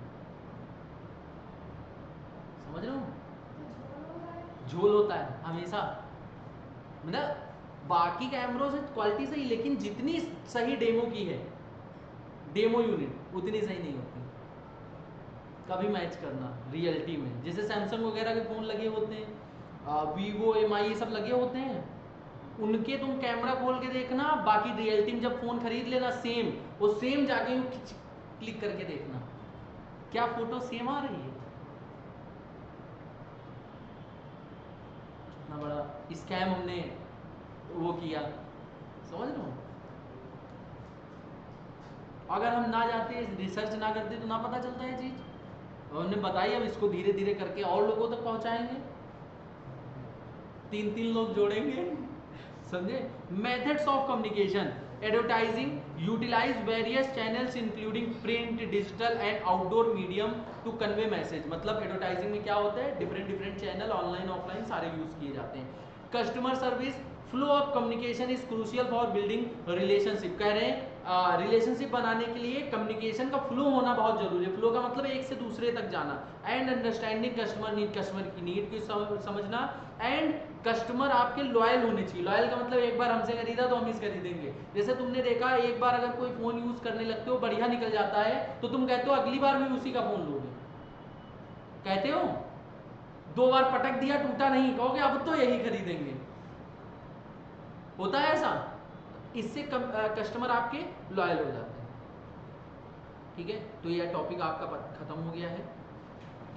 समझ रहे हो? झोल होता है हमेशा, मतलब बाकी कैमरों से क्वालिटी सही, लेकिन जितनी सही डेमो की है डेमो यूनिट उतनी सही नहीं होती। कभी मैच करना रियलिटी में, जैसे सैमसंग वगैरह के फ़ोन लगे होते हैं, वीवो MI ये सब लगे होते हैं, उनके तुम कैमरा खोल के देखना, बाकी रियलिटी में जब फ़ोन खरीद लेना सेम, वो सेम जाके क्लिक करके देखना क्या फोटो सेम आ रही है। इतना बड़ा स्कैम हमने वो किया, समझ लो। अगर हम ना जाते, रिसर्च ना करते तो ना पता चलता है चीज़, और हमने बताई, अब इसको धीरे धीरे करके और लोगों तक पहुंचाएंगे, 3 लोग जोड़ेंगे, समझे? Methods of communication, advertising utilise various channels including print, digital and outdoor medium to convey message. मतलब एडवर्टाइजिंग में क्या होता है, डिफरेंट चैनल ऑनलाइन ऑफलाइन सारे यूज किए जाते हैं। Customer service, flow of communication is crucial for building relationship. कह रहे हैं रिलेशनशिप बनाने के लिए कम्युनिकेशन का फ्लो होना बहुत जरूरी है। फ्लो का मतलब एक से दूसरे तक जाना, and understanding customer need, customer की नीड को समझना, एंड कस्टमर आपके लॉयल होने चाहिए। लॉयल का मतलब एक बार हमसे खरीदा तो हम इस खरीदेंगे। जैसे तुमने देखा, एक बार अगर कोई फोन यूज करने लगते हो, बढ़िया निकल जाता है, तो तुम कहते हो अगली बार भी उसी का फोन लोगे, कहते हो। 2 बार पटक दिया, टूटा नहीं, कहोगे अब तो यही खरीदेंगे, होता है ऐसा। इससे कस्टमर आपके लॉयल हो जाते हैं, ठीक है? तो यह टॉपिक आपका खत्म हो गया है,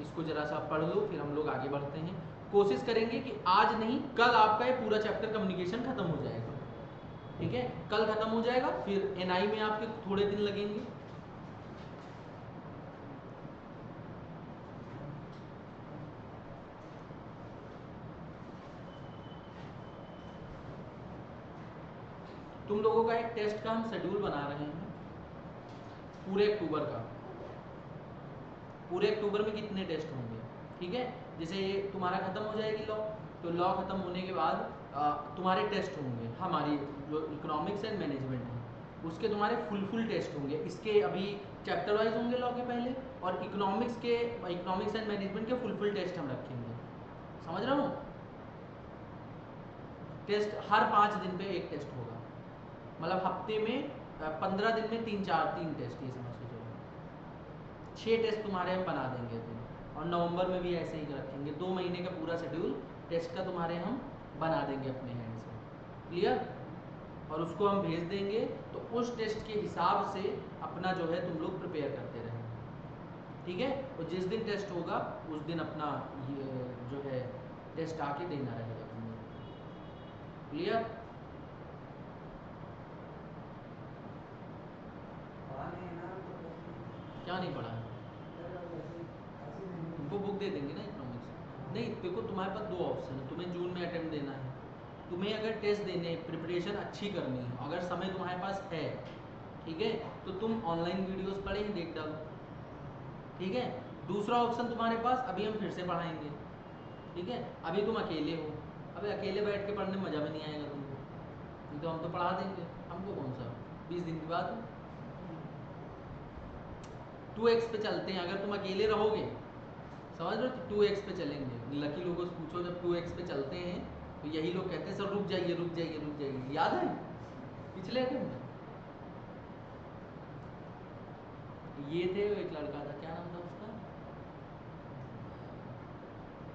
इसको जरा सा पढ़ लो, फिर हम लोग आगे बढ़ते हैं। कोशिश करेंगे कि आज नहीं कल आपका ये पूरा चैप्टर कम्युनिकेशन खत्म हो जाएगा, ठीक है, कल खत्म हो जाएगा, फिर एनआई में आपके थोड़े दिन लगेंगे। तुम लोगों का एक टेस्ट का हम शेड्यूल बना रहे हैं पूरे अक्टूबर का। पूरे अक्टूबर में कितने टेस्ट होंगे, ठीक है। जैसे ये तुम्हारा खत्म हो जाएगी लॉ, तो लॉ खत्म होने के बाद तुम्हारे टेस्ट होंगे, हमारी जो इकोनॉमिक्स एंड मैनेजमेंट है उसके तुम्हारे फुल टेस्ट होंगे। इसके अभी चैप्टर वाइज होंगे लॉ के पहले, और इकोनॉमिक्स एंड मैनेजमेंट के फुल टेस्ट हम रखेंगे। समझ रहा हूँ, टेस्ट हर 5 दिन पे एक टेस्ट होगा, मतलब हफ्ते में 15 दिन में 3 टेस्ट, ये समझ के चलो 6 टेस्ट तुम्हारे हम बना देंगे तुम। और नवंबर में भी ऐसे ही रखेंगे, 2 महीने का पूरा शेड्यूल टेस्ट का तुम्हारे हम बना देंगे अपने हैंड से, क्लियर। और उसको हम भेज देंगे, तो उस टेस्ट के हिसाब से अपना जो है तुम लोग प्रिपेयर करते रहें, ठीक है। और जिस दिन टेस्ट होगा उस दिन अपना ये जो है टेस्ट आके देना रहेगा तुम लोग, क्लियर। क्या नहीं पढ़ा है, तुमको बुक दे देंगे ना इकोनॉमिक्स। नहीं, देखो तुम्हारे पास 2 ऑप्शन है, तुम्हें जून में अटेम्प्ट देना है, तुम्हें अगर टेस्ट देने प्रिपरेशन अच्छी करनी है, अगर समय तुम्हारे पास है, ठीक है, तो तुम ऑनलाइन वीडियोस पढ़े देख डालो, ठीक है। दूसरा ऑप्शन तुम्हारे पास, अभी हम फिर से पढ़ाएंगे, ठीक है। अभी तुम अकेले हो, अबे अकेले बैठ के पढ़ने में मज़ा भी नहीं आएगा तुमको, नहीं तो हम तो पढ़ा देंगे, हमको कौन सा 20 दिन की बात है। 2x पे चलते हैं, अगर तुम अकेले रहोगे, समझ लो, तो 2x पे चलेंगे। लकी लोगों से पूछो, जब 2x पे चलते हैं तो यही लोग कहते हैं सर रुक जाइए रुक जाइए रुक जाइए, याद है पिछले अटेम्प्ट में। ये थे, एक लड़का था, क्या नाम था उसका,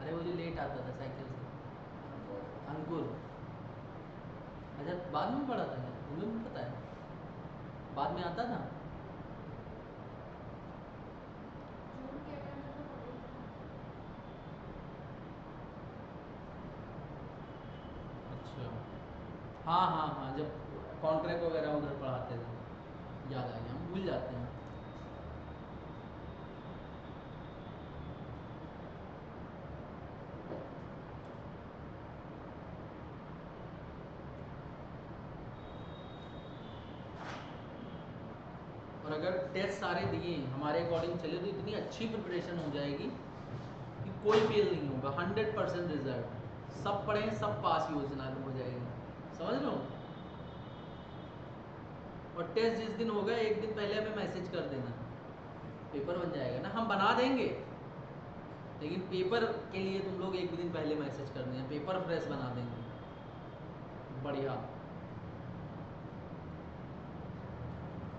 अरे वो जो लेट आता था साइकिल से, अंकुर। अच्छा, बाद में पढ़ा था क्या, तुम्हें भी पता है, बाद में आता था। अच्छा, हाँ हाँ हाँ, जब कॉन्ट्रैक्ट वगैरह उधर पढ़ाते थे, याद आ गया, हम भूल जाते हैं। और अगर टेस्ट सारे दिए हमारे अकॉर्डिंग चले तो इतनी अच्छी प्रिपरेशन हो जाएगी कि कोई फेल नहीं होगा, 100% रिजल्ट, सब पढ़े सब पास योजना हो जाएगी, समझ लो। और टेस्ट जिस दिन होगा एक दिन पहले हमें मैसेज कर देना, पेपर बन जाएगा ना, हम बना देंगे, लेकिन पेपर के लिए तुम लोग एक दिन पहले मैसेज कर देंगे, पेपर फ्रेश बना देंगे, बढ़िया।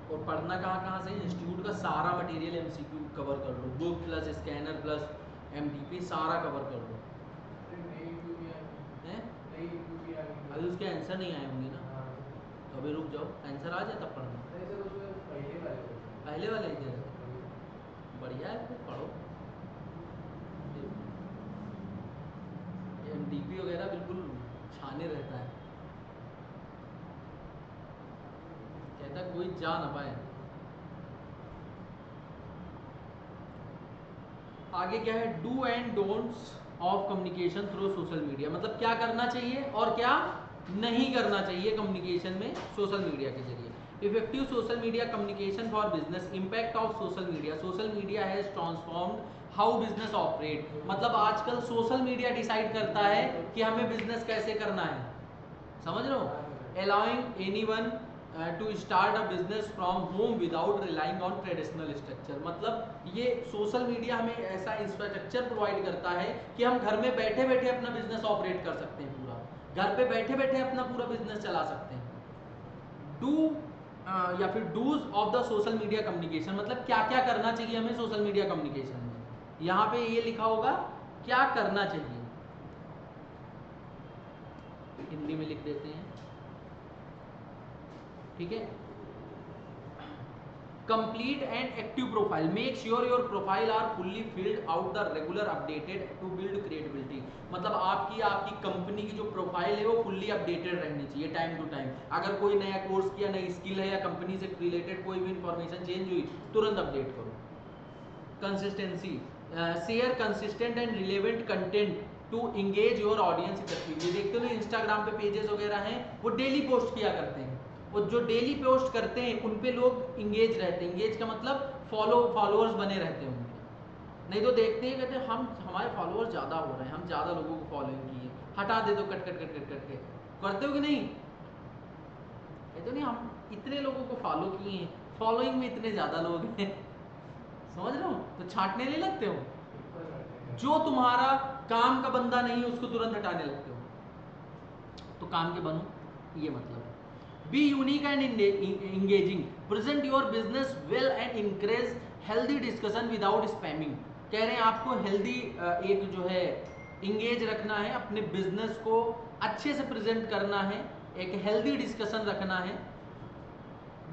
और पढ़ना कहाँ से, इंस्टीट्यूट का सारा मटेरियल एमसीक्यू कवर कर लो, book plus scanner plus MDP सारा कवर कर लो, हैं अभी उसके आंसर नहीं आए होंगे ना, तो अभी रुक जाओ, आंसर आ जाए तब पढ़ना, पहले वाले ही दे रहे, बढ़िया है, फिर पढ़ो। एमडीपी वगैरह बिल्कुल छाने रहता है, कहता कोई जा ना पाए। आगे क्या है, do and don'ts of communication through social media, मतलब क्या करना चाहिए और क्या नहीं करना चाहिए कम्युनिकेशन में सोशल मीडिया के जरिए। Effective social media communication for business, impact of social media, social media has transformed how business operate, मतलब आजकल सोशल मीडिया डिसाइड करता है कि हमें बिजनेस कैसे करना है, समझ रहे हो। Allowing anyone to start a business from home without relying on traditional structure, मतलब ये सोशल मीडिया हमें ऐसा इंफ्रास्ट्रक्चर प्रोवाइड करता है कि हम घर में बैठे बैठे अपना बिजनेस ऑपरेट कर सकते हैं, पूरा घर पे बैठे बैठे अपना पूरा बिजनेस चला सकते हैं। डू या फिर do's of the social media communication, मतलब क्या क्या करना चाहिए हमें सोशल मीडिया कम्युनिकेशन में, यहाँ पे ये लिखा होगा क्या करना चाहिए, हिंदी में लिख देते हैं, ठीक है। complete and active profile, make sure your profile are fully filled out the regular updated to build credibility। मतलब आपकी कंपनी की जो प्रोफाइल है वो फुल्ली अपडेटेड रहनी चाहिए टाइम टू टाइम। अगर कोई नया कोर्स किया, नई स्किल है या कंपनी से रिलेटेड कोई भी इंफॉर्मेशन चेंज हुई, तुरंत अपडेट करो। Consistency, share consistent and relevant content to engage your audience effectively. देखते हो इंस्टाग्राम पे पेजेस वगैरह हैं, वो डेली पोस्ट किया करते हैं, वो जो डेली पोस्ट करते हैं उन पे लोग इंगेज रहते हैं। इंगेज का मतलब फॉलोअर्स बने रहते हैं उनके। नहीं तो देखते हैं कहते हैं हमारे फॉलोअर्स ज़्यादा हो रहे हैं, हम ज़्यादा लोगों को फॉलोइंग किए, हटा दे दो cut cut cut cut cut के। करते हो कि नहीं? कहते हो नहीं हम इतने लोगों को फॉलो किए हैं, फॉलोइंग में इतने ज़्यादा लोग हैं, समझ रहे हो? तो छांटने नहीं लगते हो, जो तुम्हारा काम का बंदा नहीं है उसको तुरंत हटाने लगते हो। तो काम के बनो, ये मतलब है। Be unique and engaging, present your business well and encourage healthy discussion without spamming. कह रहे हैं आपको हेल्दी एक जो है इंगेज रखना है, अपने बिजनेस को अच्छे से प्रेजेंट करना है, एक हेल्दी डिस्कशन रखना है।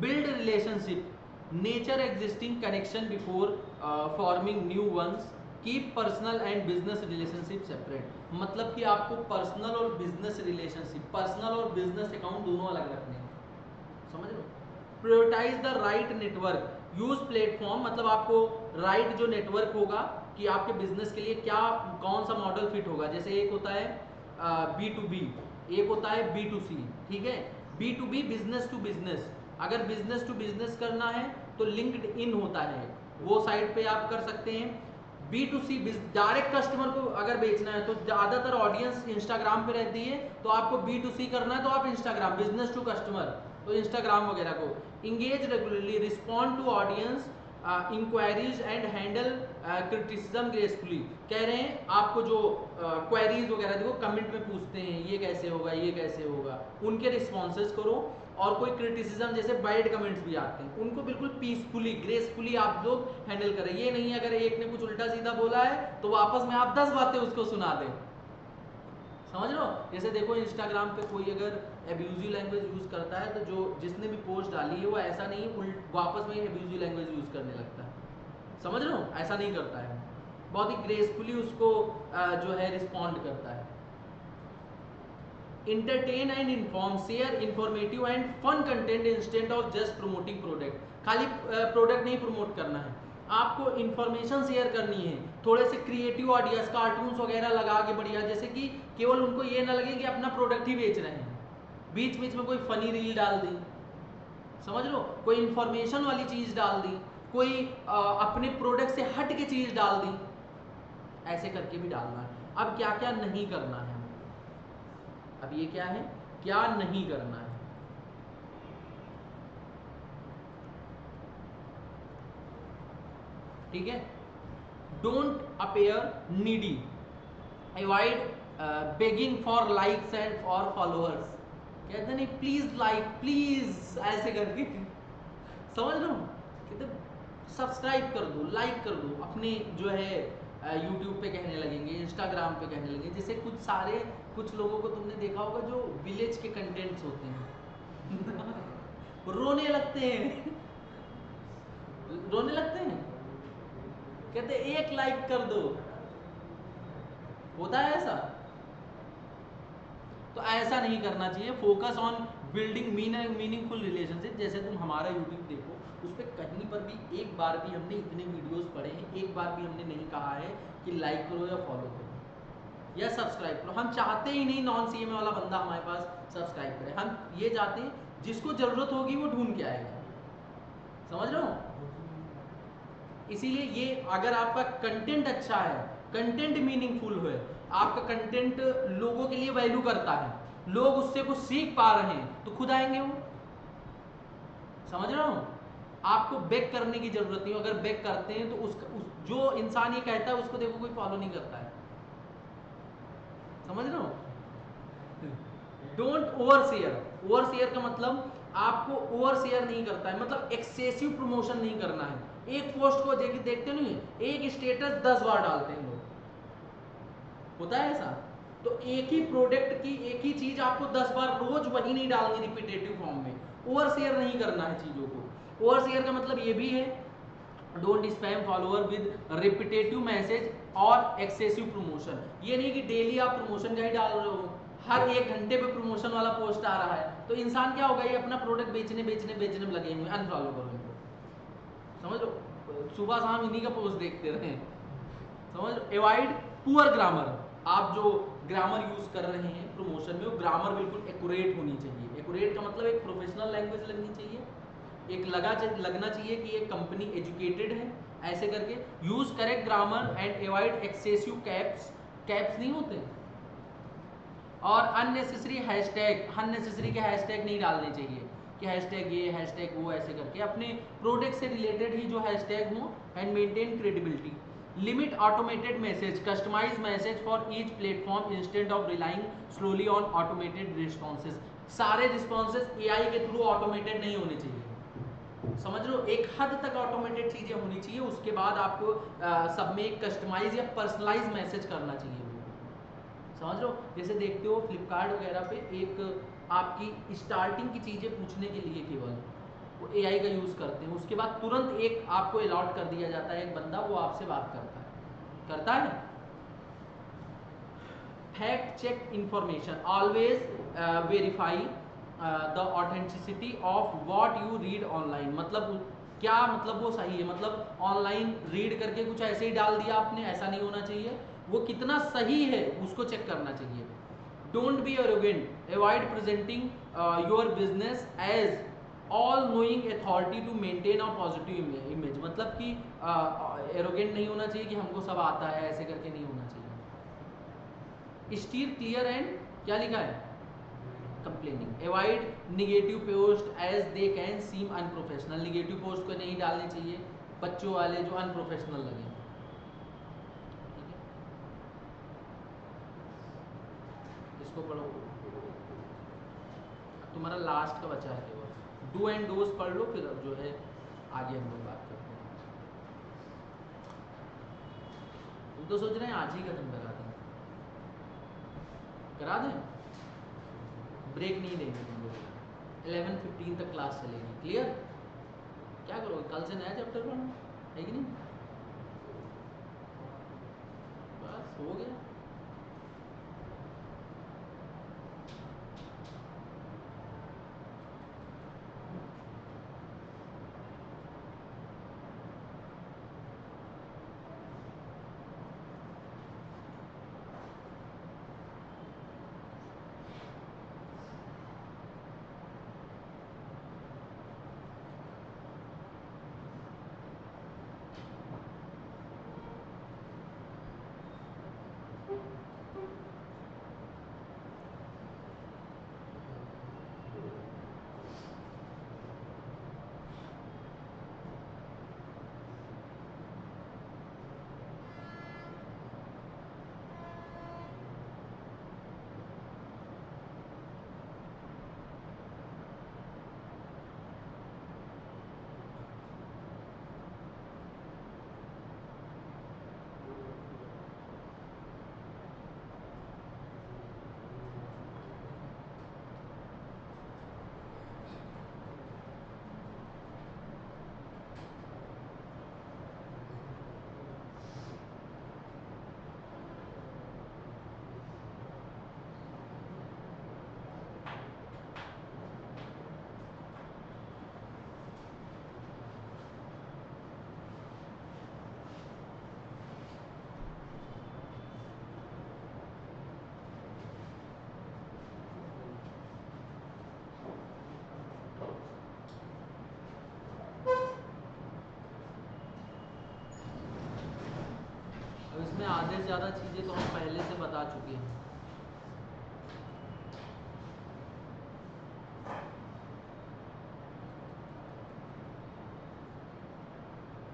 Build relationship, nurture existing connection before forming new ones, keep personal and business relationship separate. मतलब कि आपको पर्सनल और बिजनेस रिलेशनशिप, पर्सनल और बिजनेस अकाउंट दोनों अलग रखने हैं, समझ लो। Prioritize the right network, use platform, मतलब आपको राइट जो नेटवर्क होगा कि आपके बिजनेस के लिए क्या कौन सा मॉडल फिट होगा। जैसे एक होता है B2B, एक होता है B2C, ठीक है। B2B बिजनेस टू बिजनेस, अगर बिजनेस टू बिजनेस करना है तो लिंक्ड इन होता है, वो साइट पे आप कर सकते हैं। B2C डायरेक्ट कस्टमर को अगर बेचना है तो ज्यादातर ऑडियंस इंस्टाग्राम पे रहती है, तो आपको B2C करना है तो आप इंस्टाग्राम, बिजनेस टू कस्टमर तो इंस्टाग्राम वगैरह को। Engage regularly, respond to audience inquiries and handle criticism gracefully. कह रहे हैं आपको जो क्वेरीज वगैरह देखो कमेंट में पूछते हैं ये कैसे होगा, ये कैसे होगा, उनके रिस्पॉन्सेज करो। और कोई क्रिटिसिज्म जैसे बैड कमेंट्स भी आते हैं उनको बिल्कुल पीसफुली ग्रेसफुली आप लोग हैंडल करें। ये नहीं अगर एक ने कुछ उल्टा सीधा बोला है तो वापस में आप 10 बातें उसको सुना दें, समझ लो। जैसे देखो इंस्टाग्राम पे कोई अगर एब्यूजिव लैंग्वेज यूज करता है तो जो जिसने भी पोस्ट डाली है वो ऐसा नहीं वापस में एब्यूजिव लैंग्वेज यूज करने लगता है, समझ लो, ऐसा नहीं करता है, बहुत ही ग्रेसफुली उसको जो है रिस्पॉन्ड करता है। Entertain and inform, share informative and fun content instant of just promoting product. खाली प्रोडक्ट नहीं प्रमोट करना है, आपको इंफॉर्मेशन शेयर करनी है, थोड़े से क्रिएटिव आइडियाज, कार्टून्स वगैरह लगा के बढ़िया, जैसे कि केवल उनको ये ना लगे कि अपना प्रोडक्ट ही बेच रहे हैं, बीच बीच में कोई फनी रील डाल दी, समझ लो, कोई इंफॉर्मेशन वाली चीज डाल दी, कोई अपने प्रोडक्ट से हट के चीज डाल दी, ऐसे करके भी डालना है। अब क्या क्या नहीं करना है, अब ये क्या है, क्या नहीं करना है। ठीक है, don't appear needy, avoid begging for likes and for followers. कहते नहीं प्लीज लाइक प्लीज ऐसे करके, समझ लो, कहते सब्सक्राइब कर दो, लाइक कर दो, अपने जो है यूट्यूब पे कहने लगेंगे, इंस्टाग्राम पे कहने लगेंगे। जैसे कुछ लोगों को तुमने देखा होगा जो विलेज के कंटेंट्स होते हैं रोने लगते हैं रोने लगते हैं, कहते एक लाइक कर दो, होता है ऐसा। तो ऐसा नहीं करना चाहिए, focus on building meaningful relationship. जैसे तुम हमारा यूट्यूब देखो, उस पर कहीं पर भी एक बार भी हमने इतने वीडियोस पढ़े हैं, एक बार भी हमने नहीं कहा है कि लाइक करो या फॉलो करो या सब्सक्राइब करो। हम चाहते ही नहीं नॉन सीएमए वाला बंदा हमारे पास सब्सक्राइब करे, हम ये चाहते हैं जिसको जरूरत होगी वो ढूंढ के आएगा, समझ रहे हो। इसीलिए ये अगर आपका कंटेंट अच्छा है, कंटेंट मीनिंगफुल है, आपका कंटेंट लोगों के लिए वैल्यू करता है, लोग उससे कुछ सीख पा रहे हैं, तो खुद आएंगे वो, समझ रहे हो। आपको बेक करने की जरूरत नहीं, अगर बेक करते हैं तो जो इंसान ये कहता है उसको देखो कोई फॉलो नहीं करता है, समझ रहे हो। Don't over share, over share का मतलब आपको ओवर शेयर नहीं करता है, मतलब एक्सेसिव प्रमोशन नहीं करना है। एक पोस्ट को देखते नहीं, एक स्टेटस 10 बार डालते हैं लोग, होता है ऐसा। तो एक ही प्रोडक्ट की एक ही चीज आपको 10 बार रोज वही नहीं डालनी रिपीटेटिव फॉर्म में, ओवर शेयर नहीं करना है चीजों को। ओवर शेयर का मतलब ये भी है, don't spam follower with repetitive message और एक्सेसिव प्रमोशन। ये नहीं कि डेली आप प्रमोशन का ही डाल रहे हो, हर 1 घंटे पे प्रमोशन वाला पोस्ट आ रहा है, तो इंसान क्या होगा, ये अपना प्रोडक्ट बेचने बेचने बेचने में लगे हुए, अनफॉलो करो इनको, समझ लो, सुबह शाम इन्हीं का पोस्ट देखते रहे, समझ लो। एवॉइड पुअर ग्रामर, आप जो ग्रामर यूज कर रहे हैं प्रमोशन में, वो ग्रामर बिल्कुल एक्यूरेट होनी चाहिए। एक्यूरेट का मतलब एक प्रोफेशनल लैंग्वेज लगनी चाहिए, एक लगना चाहिए कि ये कंपनी एजुकेटेड है, ऐसे करके use correct grammar and avoid excessive caps, caps नहीं होते, और अननेसेसरी हैशटैग, अननेसेसरी के हैशटैग नहीं डालने चाहिए कि हैशटैग ये हैशटैग वो, ऐसे करके अपने प्रोडक्ट से रिलेटेड ही जो हैशटैग हो, and maintain credibility. Limit automated message, customise message for each platform instead of relying slowly on automated responses. सारे रिस्पॉन्सेज एआई के थ्रू ऑटोमेटेड नहीं होने चाहिए, समझ लो, एक हद तक ऑटोमेटेड चीजें होनी चाहिए, उसके बाद आपको सब में एक कस्टमाइज या पर्सनलाइज मैसेज करना चाहिए, समझ लो। जैसे देखते हो फ्लिपकार्ट वगैरह पे एक आपकी स्टार्टिंग की चीज़ें पूछने के लिए केवल वो एआई का यूज़ करते हैं, उसके बाद तुरंत एक आपको अलॉट कर दिया जाता है, एक बंदा वो आपसे बात करता है। Fact check information, always verify the authenticity of what you read online. मतलब क्या, मतलब वो सही है, मतलब ऑनलाइन रीड करके कुछ ऐसे ही डाल दिया आपने, ऐसा नहीं होना चाहिए, वो कितना सही है उसको चेक करना चाहिए। Don't be arrogant, avoid presenting your business as all knowing authority to maintain a positive image. मतलब कि एरोगेंट नहीं होना चाहिए कि हमको सब आता है, ऐसे करके नहीं होना चाहिए। स्टीयर क्लियर एंड क्या लिखा है, complaining. Avoid negative post as they can seem unprofessional, negative post को नहीं डालने चाहिए, बच्चों वाले जो अनप्रोफेशनल लगे, ठीक है। इसको पढ़ो, तुम्हारा लास्ट का बचा है केवल, डू एंड डोज पढ़ लो, फिर जो है आगे हम लोग बात करते हैं। तुम तो सोच रहे हैं आज ही खत्म करा दें, ब्रेक नहीं देंगे तुम लोग, 11:15 तक क्लास चलेगी, क्लियर। क्या करोगे, कल से नया चैप्टर पढ़ना है कि नहीं, बस हो गया। अब इसमें आधे से ज़्यादा चीज़ें तो हम पहले से बता चुके हैं,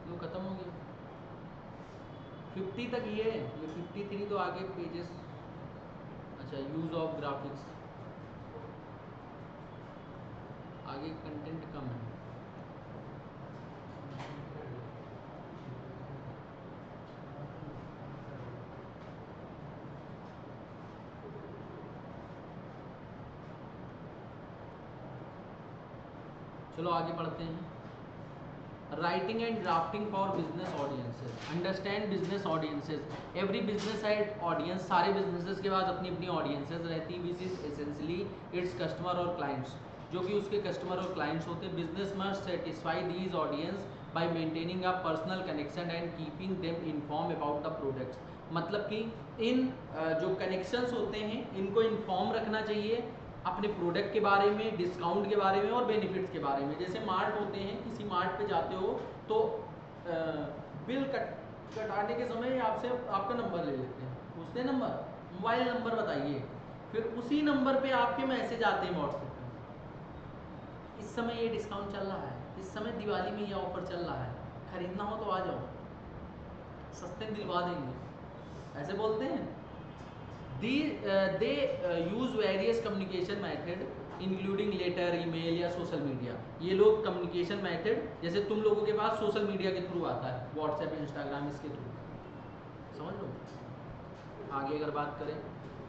तो खत्म हो गया। 50 तक ये 53 तो आगे पेजेस, अच्छा यूज ऑफ ग्राफिक्स, आगे कंटेंट कम है। चलो आगे बढ़ते हैं। Writing and drafting for business audiences, understand business audiences. Every business had audience, सारे बिजनेसेस के बाद अपनी अपनी ऑडियंसेस रहती, which is essentially its customer और क्लाइंट्स, जो कि उसके कस्टमर और क्लाइंट्स होते हैं। Business must satisfy these audience bye maintaining a personal connection and keeping them inform about the products. मतलब कि इन जो कनेक्शंस होते हैं इनको इन्फॉर्म रखना चाहिए अपने प्रोडक्ट के बारे में, डिस्काउंट के बारे में और बेनिफिट्स के बारे में। जैसे मार्ट होते हैं, किसी मार्ट पे जाते हो तो बिल कटाने के समय आपसे आपका नंबर ले लेते हैं, पूछते हैं नंबर, मोबाइल नंबर बताइए, फिर उसी नंबर पे आपके मैसेज आते हैं व्हाट्सएप पे, इस समय ये डिस्काउंट चल रहा है, इस समय दिवाली में ये ऑफर चल रहा है, खरीदना हो तो आ जाओ, सस्ते दिलवा देंगे, ऐसे बोलते हैं। They use various communication method including letter, email या सोशल मीडिया। ये लोग कम्युनिकेशन मेथड, जैसे तुम लोगों के पास सोशल मीडिया के थ्रू आता है, व्हाट्सएप, इंस्टाग्राम, इसके थ्रू, समझ लो। आगे अगर बात करें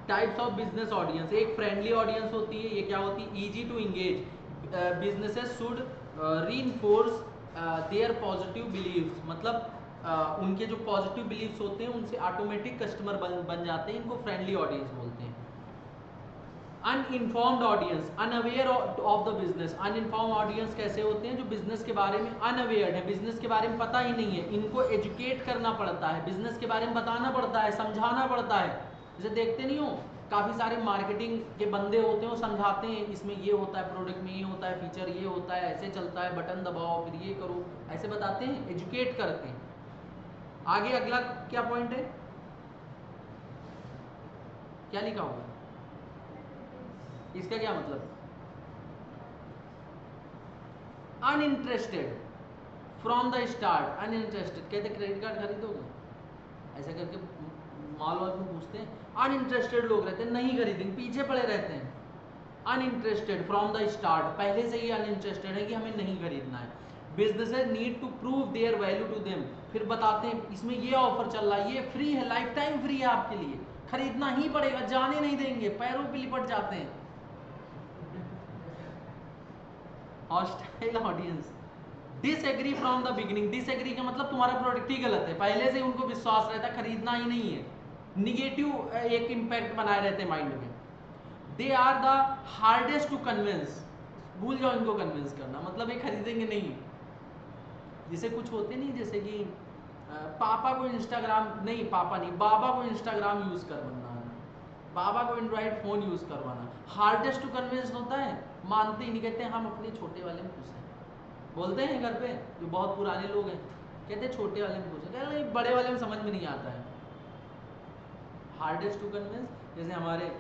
टाइप्स ऑफ बिजनेस ऑडियंस, एक फ्रेंडली ऑडियंस होती है, ये क्या होती है, easy to engage. Businesses should reinforce their positive beliefs, मतलब उनके जो पॉजिटिव बिलीव्स होते हैं उनसे ऑटोमेटिक कस्टमर बन जाते हैं, इनको फ्रेंडली ऑडियंस बोलते हैं। Uninformed audience, unaware of the business. Uninform audience कैसे होते हैं, जो बिजनेस के बारे में अनअवेयर है, बिजनेस के बारे में पता ही नहीं है, इनको एजुकेट करना पड़ता है, बिजनेस के बारे में बताना पड़ता है, समझाना पड़ता है। जैसे देखते नहीं हो काफ़ी सारे मार्केटिंग के बंदे होते हैं, वो समझाते हैं इसमें ये होता है, प्रोडक्ट में ये होता है, फीचर ये होता है, ऐसे चलता है, बटन दबाओ फिर ये करो, ऐसे बताते हैं, एजुकेट करते हैं। आगे अगला क्या पॉइंट है, क्या लिखा हुआ है, इसका क्या मतलब, uninterested from the start. Uninterested कहते क्रेडिट कार्ड खरीदोगे, ऐसा करके माल वाल में पूछते हैं, अनइंटरेस्टेड लोग रहते हैं, नहीं खरीदेंगे, पीछे पड़े रहते हैं। अनइंटरेस्टेड फ्रॉम द स्टार्ट, पहले से ही अनइंटरेस्टेड है कि हमें नहीं खरीदना है। Businesses need to prove their value to them, फिर बताते हैं इसमें ये ऑफर चल रहा है, ये फ्री है, लाइफ टाइम फ्री है आपके लिए, खरीदना ही पड़ेगा, जाने नहीं देंगे, पैरों पे लिपट जाते हैं। Hostile audience, disagree from the beginning. Disagree का मतलब तुम्हारा प्रोडक्ट ही गलत है, पहले से उनको विश्वास रहता है खरीदना ही नहीं है, निगेटिव एक इम्पैक्ट बनाए रहते हैं माइंड में। They are the hardest to convince, भूल जाओ इनको कन्विंस करना, मतलब ये खरीदेंगे नहीं। जैसे कुछ होते नहीं, जैसे कि पापा को इंस्टाग्राम नहीं, पापा नहीं, बाबा को इंस्टाग्राम यूज करवाना, बाबा को एंड्रॉइड फोन यूज करवाना, हार्डेस्ट टू कन्विंस होता है, मानते ही नहीं, कहते हैं हम अपने छोटे वाले में खुश हैं। बोलते हैं घर पे जो बहुत पुराने लोग हैं, कहते हैं छोटे वाले में खुश हैं, कहते हैं बड़े वाले में समझ में नहीं आता है। हार्डेस्ट टू कन्विंस, जैसे हमारे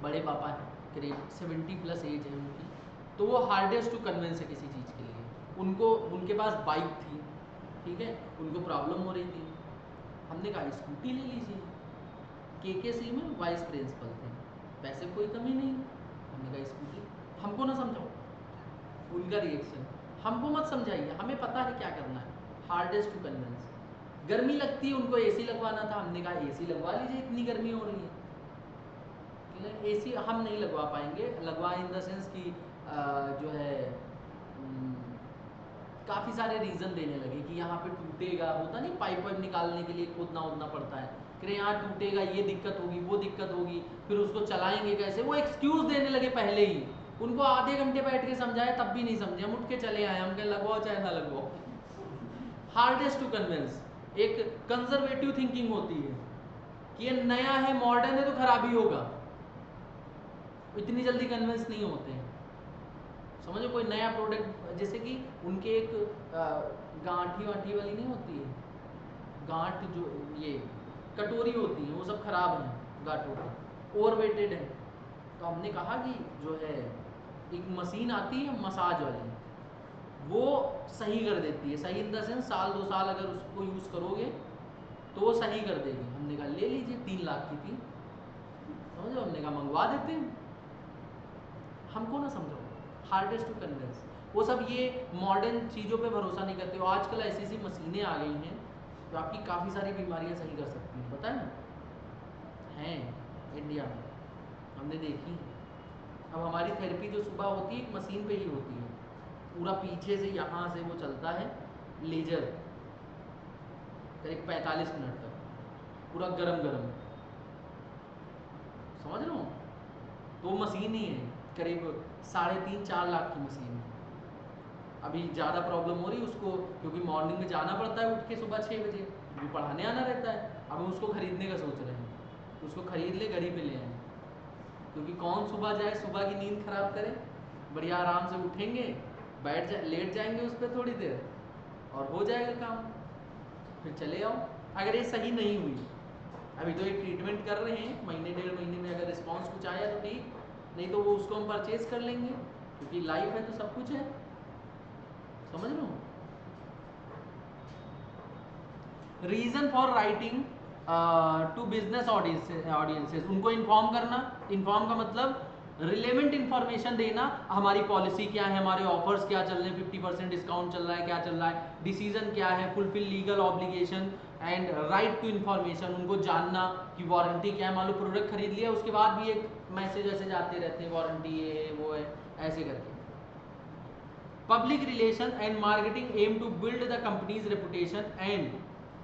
बड़े पापा हैं, करीब 70+ एज है उनकी, तो वो हार्डेस्ट टू कन्विंस है किसी चीज़ के लिए। उनको, उनके पास बाइक थी, ठीक है, उनको प्रॉब्लम हो रही थी, हमने कहा स्कूटी ले लीजिए, KKC में वाइस प्रिंसिपल थे, पैसे कोई कमी नहीं, हमने कहा स्कूटी, हमको ना समझाओ। उनका रिएक्शन, हमको मत समझाइए, हमें पता है क्या करना है, हार्डेस्ट टू कन्विंस। गर्मी लगती है, उनको AC लगवाना था, हमने कहा AC लगवा लीजिए, इतनी गर्मी हो रही है, AC हम नहीं लगवा पाएंगे, लगवा इन द सेंस कि जो है काफ़ी सारे रीज़न देने लगे कि यहाँ पे टूटेगा, होता नहीं पाइप वाइप निकालने के लिए खोदना उदना पड़ता है, कि यहाँ टूटेगा, ये दिक्कत होगी, वो दिक्कत होगी, फिर उसको चलाएंगे कैसे, वो एक्सक्यूज़ देने लगे पहले ही। उनको आधे घंटे बैठ के समझाए तब भी नहीं समझे, हम उठ के चले आए, हम कहें लगवाओ चाहे ना लगवाओ। हार्डेस्ट टू कन्विंस, एक कंजर्वेटिव थिंकिंग होती है कि ये नया है, मॉडर्न है तो खराबी होगा, इतनी जल्दी कन्विंस नहीं होते हैं। समझो कोई नया प्रोडक्ट, जैसे कि उनके एक गांठी वाठी वाली नहीं होती है, गांठ जो ये कटोरी होती है, वो सब खराब हैं गांठों का, ओवरवेटेड है, तो हमने कहा कि जो है एक मशीन आती है मसाज वाली, वो सही कर देती है, सही इन द सेंस 1-2 साल अगर उसको यूज़ करोगे तो वो सही कर देगी। हमने कहा ले लीजिए, 3 लाख की थी, समझो, हमने कहा मंगवा देते हैं, हमको ना समझो, हार्डेस्ट टू कन्विंस। वो सब ये मॉडर्न चीज़ों पे भरोसा नहीं करते हो, आजकल ऐसी ऐसी मशीनें आ गई हैं जो आपकी काफ़ी सारी बीमारियां सही कर सकती हैं, पता है ना, हैं इंडिया में, हमने देखी। अब हमारी थेरेपी जो सुबह होती है एक मशीन पे ही होती है, पूरा पीछे से यहाँ से वो चलता है लेजर करीब 45 मिनट तक, पूरा गरम गरम, समझ रहे हो? तो मशीन ही है, करीब 3.5-4 लाख की मशीन है। अभी ज़्यादा प्रॉब्लम हो रही है उसको, क्योंकि मॉर्निंग में जाना पड़ता है उठ के सुबह 6 बजे, भी पढ़ाने आना रहता है। अब हम उसको खरीदने का सोच रहे हैं, उसको खरीद ले, घर ही पे ले आए, क्योंकि कौन सुबह जाए, सुबह की नींद खराब करे। बढ़िया आराम से उठेंगे, लेट जाएंगे उस पर थोड़ी देर और हो जाएगा काम, फिर चले आओ। अगर ये सही नहीं हुई, अभी तो ये ट्रीटमेंट कर रहे हैं, महीने 1.5 महीने में अगर रिस्पॉन्स कुछ आया तो ठीक, नहीं तो वो उसको हम परचेज कर लेंगे, क्योंकि लाइफ है तो सब कुछ है, समझ लो। Reason for writing to business audiences, उनको इन्फॉर्म करना। इन्फॉर्म का मतलब रिलेवेंट इन्फॉर्मेशन देना, हमारी पॉलिसी क्या है, हमारे ऑफर्स क्या चल रहे हैं, 50% डिस्काउंट चल रहा है, क्या चल रहा है, डिसीजन क्या है, fulfil legal obligation and right to information, उनको जानना कि वारंटी क्या है। मान लो प्रोडक्ट खरीद लिया, उसके बाद भी एक मैसेज ऐसे जाते रहते हैं, वारंटी ये है वो है, ऐसे करके। Public relation and marketing aim to build the company's reputation and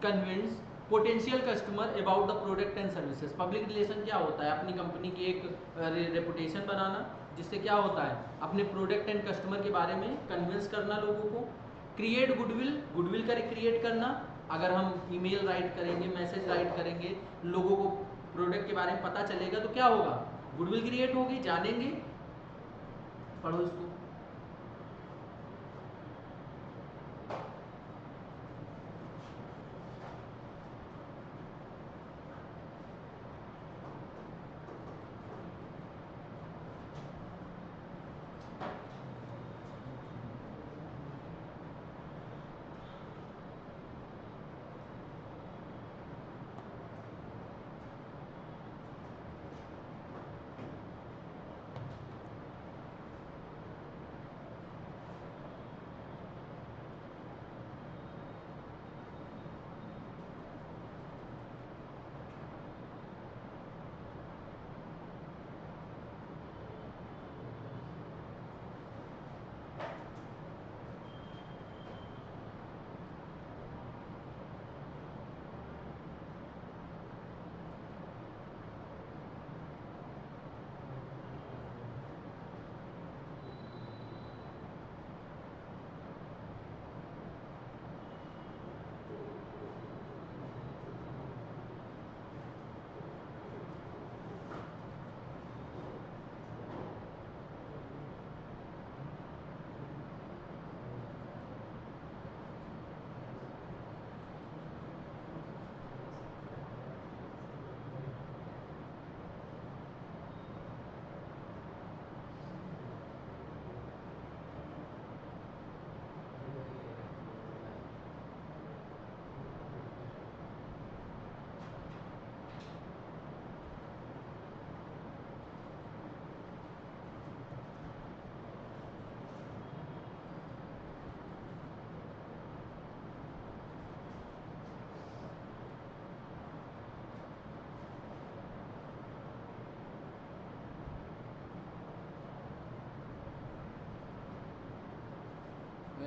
convince potential customer about the product and services. Public relation क्या होता है? अपनी कंपनी की एक रेपुटेशन बनाना, जिससे क्या होता है, अपने प्रोडक्ट एंड कस्टमर के बारे में कन्विंस करना लोगों को। क्रिएट गुडविल, गुडविल का क्रिएट करना। अगर हम ईमेल राइट करेंगे, मैसेज राइट करेंगे, लोगों को प्रोडक्ट के बारे में पता चलेगा तो क्या होगा, गुडविल क्रिएट होगी, जानेंगे। पढ़ो इसको।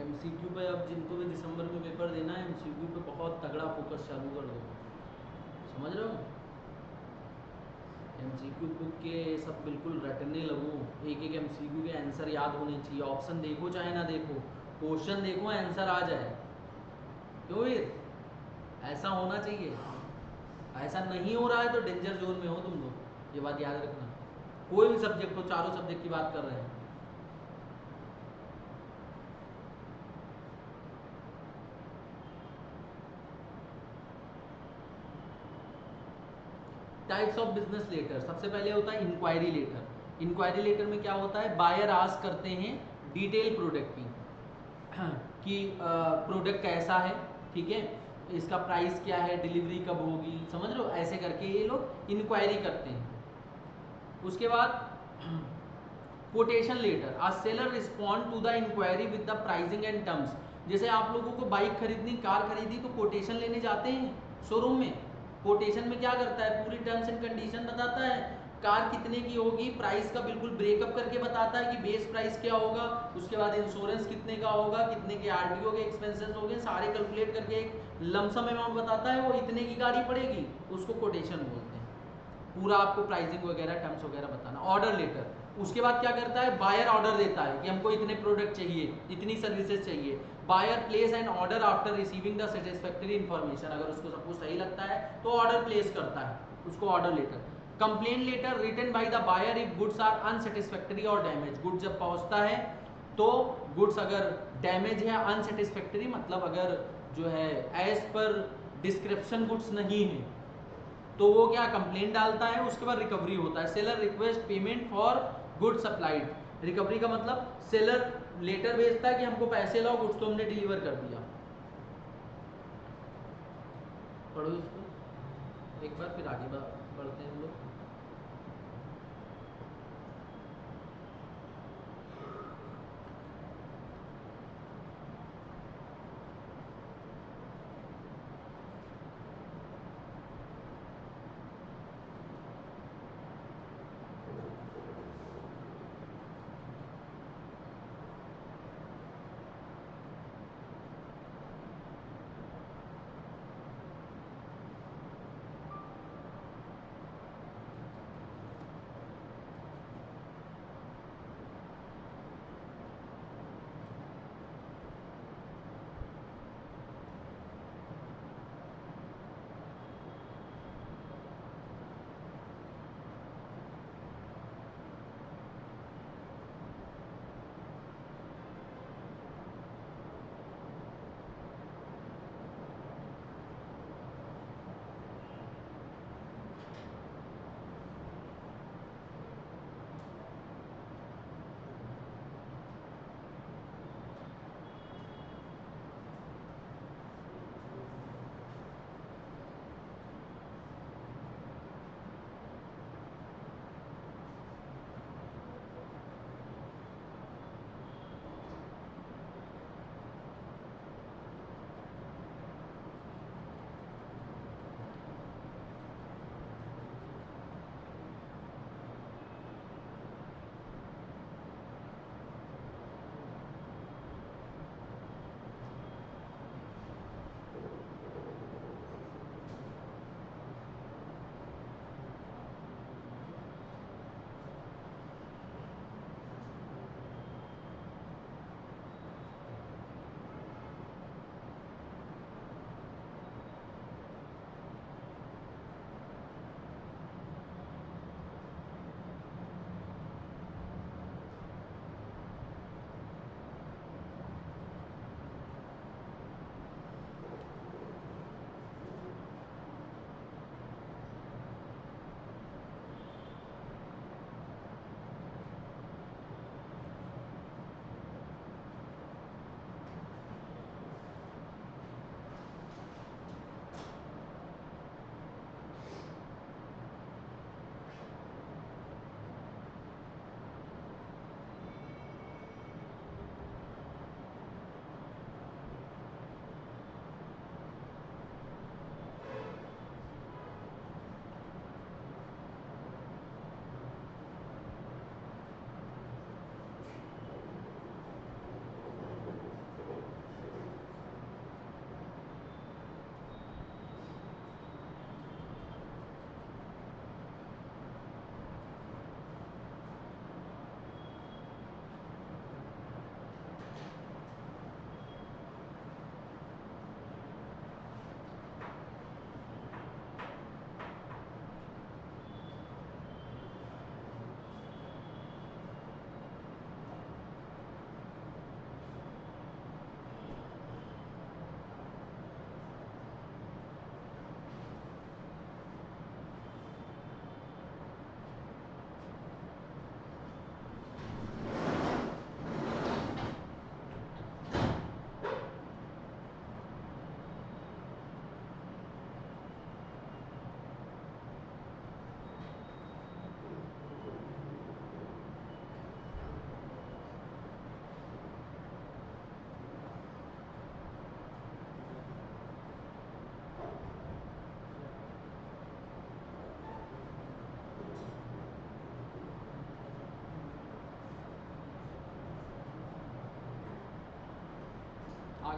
एमसीक्यू पे अब जिनको भी दिसंबर में पेपर देना है, एमसीक्यू पे बहुत तगड़ा फोकस चालू कर दो, समझ रहे हो? एमसीक्यू बुक के सब बिल्कुल रटने लगो, एक एक एमसीक्यू के आंसर याद होने चाहिए। ऑप्शन देखो चाहे ना देखो, क्वेश्चन देखो, आंसर आ जाए। क्यों वीर? ऐसा होना चाहिए। ऐसा नहीं हो रहा है तो डेंजर जोन में हो तुम लोग, ये बात याद रखना। कोई भी सब्जेक्ट हो, चारों सब्जेक्ट की बात कर रहे हैं। टाइप्स ऑफ बिजनेस लेटर, सबसे पहले होता है इंक्वायरी लेटर। इंक्वायरी लेटर में क्या होता है, बायर आस्क करते हैं डिटेल प्रोडक्ट की, कि प्रोडक्ट कैसा है, ठीक है, इसका प्राइस क्या है, डिलीवरी कब होगी, समझ लो, ऐसे करके ये लोग इंक्वायरी करते हैं। उसके बाद quotation letter, a seller respond to the inquiry with the pricing and terms. जैसे आप लोगों को बाइक खरीदनी, कार खरीदी, तो कोटेशन लेने जाते हैं शोरूम में। कोटेशन में क्या करता है, पूरी टर्म्स एंड कंडीशन बताता है, कार कितने की होगी, प्राइस का बिल्कुल ब्रेकअप करके बताता है कि बेस प्राइस क्या होगा, उसके बाद इंश्योरेंस कितने का होगा, कितने के आरटीओ के एक्सपेंसेस हो गए, सारे कैलकुलेट करके एक लमसम अमाउंट बताता है, वो इतने की गाड़ी पड़ेगी, उसको कोटेशन बोलते हैं। पूरा आपको प्राइसिंग वगैरह टर्म्स वगैरह बताना। ऑर्डर लेटर, उसके बाद क्या करता है, बायर ऑर्डर देता है कि हमको इतने प्रोडक्ट चाहिए, इतनी सर्विसेज चाहिए। Buyer place an order after receiving the satisfactory information, अगर उसको सब कुछ सही लगता है तो ऑर्डर प्लेस करता है, उसको order letter. Complain letter written by the buyer if goods are unsatisfactory और डैमेज, गुड्स जब पहुंचता है तो गुड्स अगर डैमेज है, अनसेटिस्फैक्टरी मतलब अगर जो है एज पर डिस्क्रिप्शन गुड्स नहीं है, तो वो क्या कंप्लेंट डालता है, उसके बाद रिकवरी होता है। Seller request payment for good supplied, recovery का मतलब सेलर लेटर भेजता है कि हमको पैसे लाओ, गुड्स तो हमने डिलीवर कर दिया। पढ़ो इसको एक बार, फिर आगे बढ़ते हैं हम लोग।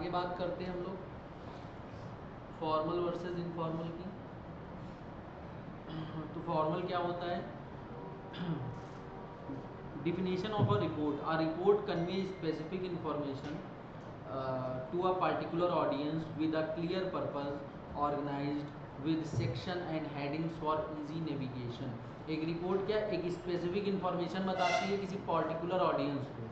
आगे बात करते हैं हम लोग फॉर्मल वर्सेस इनफॉर्मल की। तो फॉर्मल क्या होता है? definition of a report conveys specific information to a particular audience with a clear purpose, organized with section and headings for easy navigation। एक रिपोर्ट क्या एक स्पेसिफिक इंफॉर्मेशन बताती है किसी पर्टिकुलर ऑडियंस को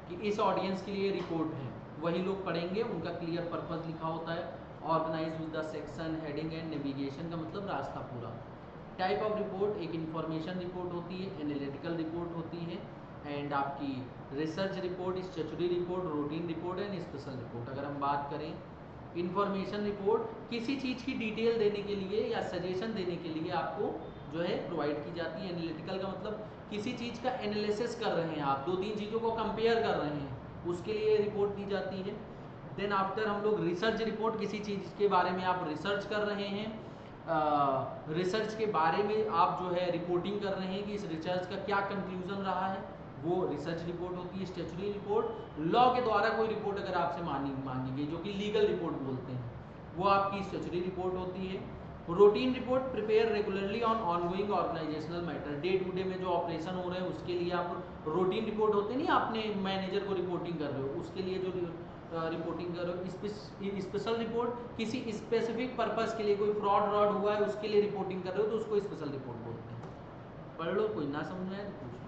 कि इस ऑडियंस के लिए रिपोर्ट है, वही लोग पढ़ेंगे, उनका क्लियर पर्पस लिखा होता है, organise with the section heading and navigation का मतलब रास्ता पूरा। टाइप ऑफ रिपोर्ट एक इंफॉर्मेशन रिपोर्ट होती है, एनालिटिकल रिपोर्ट होती है, एंड आपकी research report, statutory report, routine report and special report. अगर हम बात करें इंफॉर्मेशन रिपोर्ट किसी चीज़ की डिटेल देने के लिए या सजेशन देने के लिए आपको जो है प्रोवाइड की जाती है। एनालिटिकल का मतलब किसी चीज़ का एनालिसिस कर रहे हैं आप, दो तीन चीज़ों को कंपेयर कर रहे हैं, उसके लिए रिपोर्ट दी जाती है। देन आफ्टर हम लोग रिसर्च रिपोर्ट, किसी चीज़ के बारे में आप रिसर्च कर रहे हैं, रिसर्च के बारे में आप जो है रिपोर्टिंग कर रहे हैं कि इस रिसर्च का क्या कंक्लूजन रहा है, वो रिसर्च रिपोर्ट होती है। स्टैट्यूटरी रिपोर्ट लॉ के द्वारा कोई रिपोर्ट अगर आपसे मांगी गई, जो कि लीगल रिपोर्ट बोलते हैं, वो आपकी स्टैट्यूटरी रिपोर्ट होती है। Routine report prepare regularly on ongoing organisational matter, day to day में जो ऑपरेशन हो रहे हैं उसके लिए आप रूटीन रिपोर्ट होते नहीं, आपने मैनेजर को रिपोर्टिंग कर रहे हो, उसके लिए जो रिपोर्टिंग कर रहे हो। स्पेशल रिपोर्ट किसी स्पेसिफिक पर्पस के लिए, कोई फ्रॉड व्रॉड हुआ है उसके लिए रिपोर्टिंग कर रहे हो तो उसको स्पेशल रिपोर्ट बोलते हैं। पढ़ लो, कोई ना समझ में आए तो पूछ लो।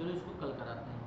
चलो इसको कल कराते हैं।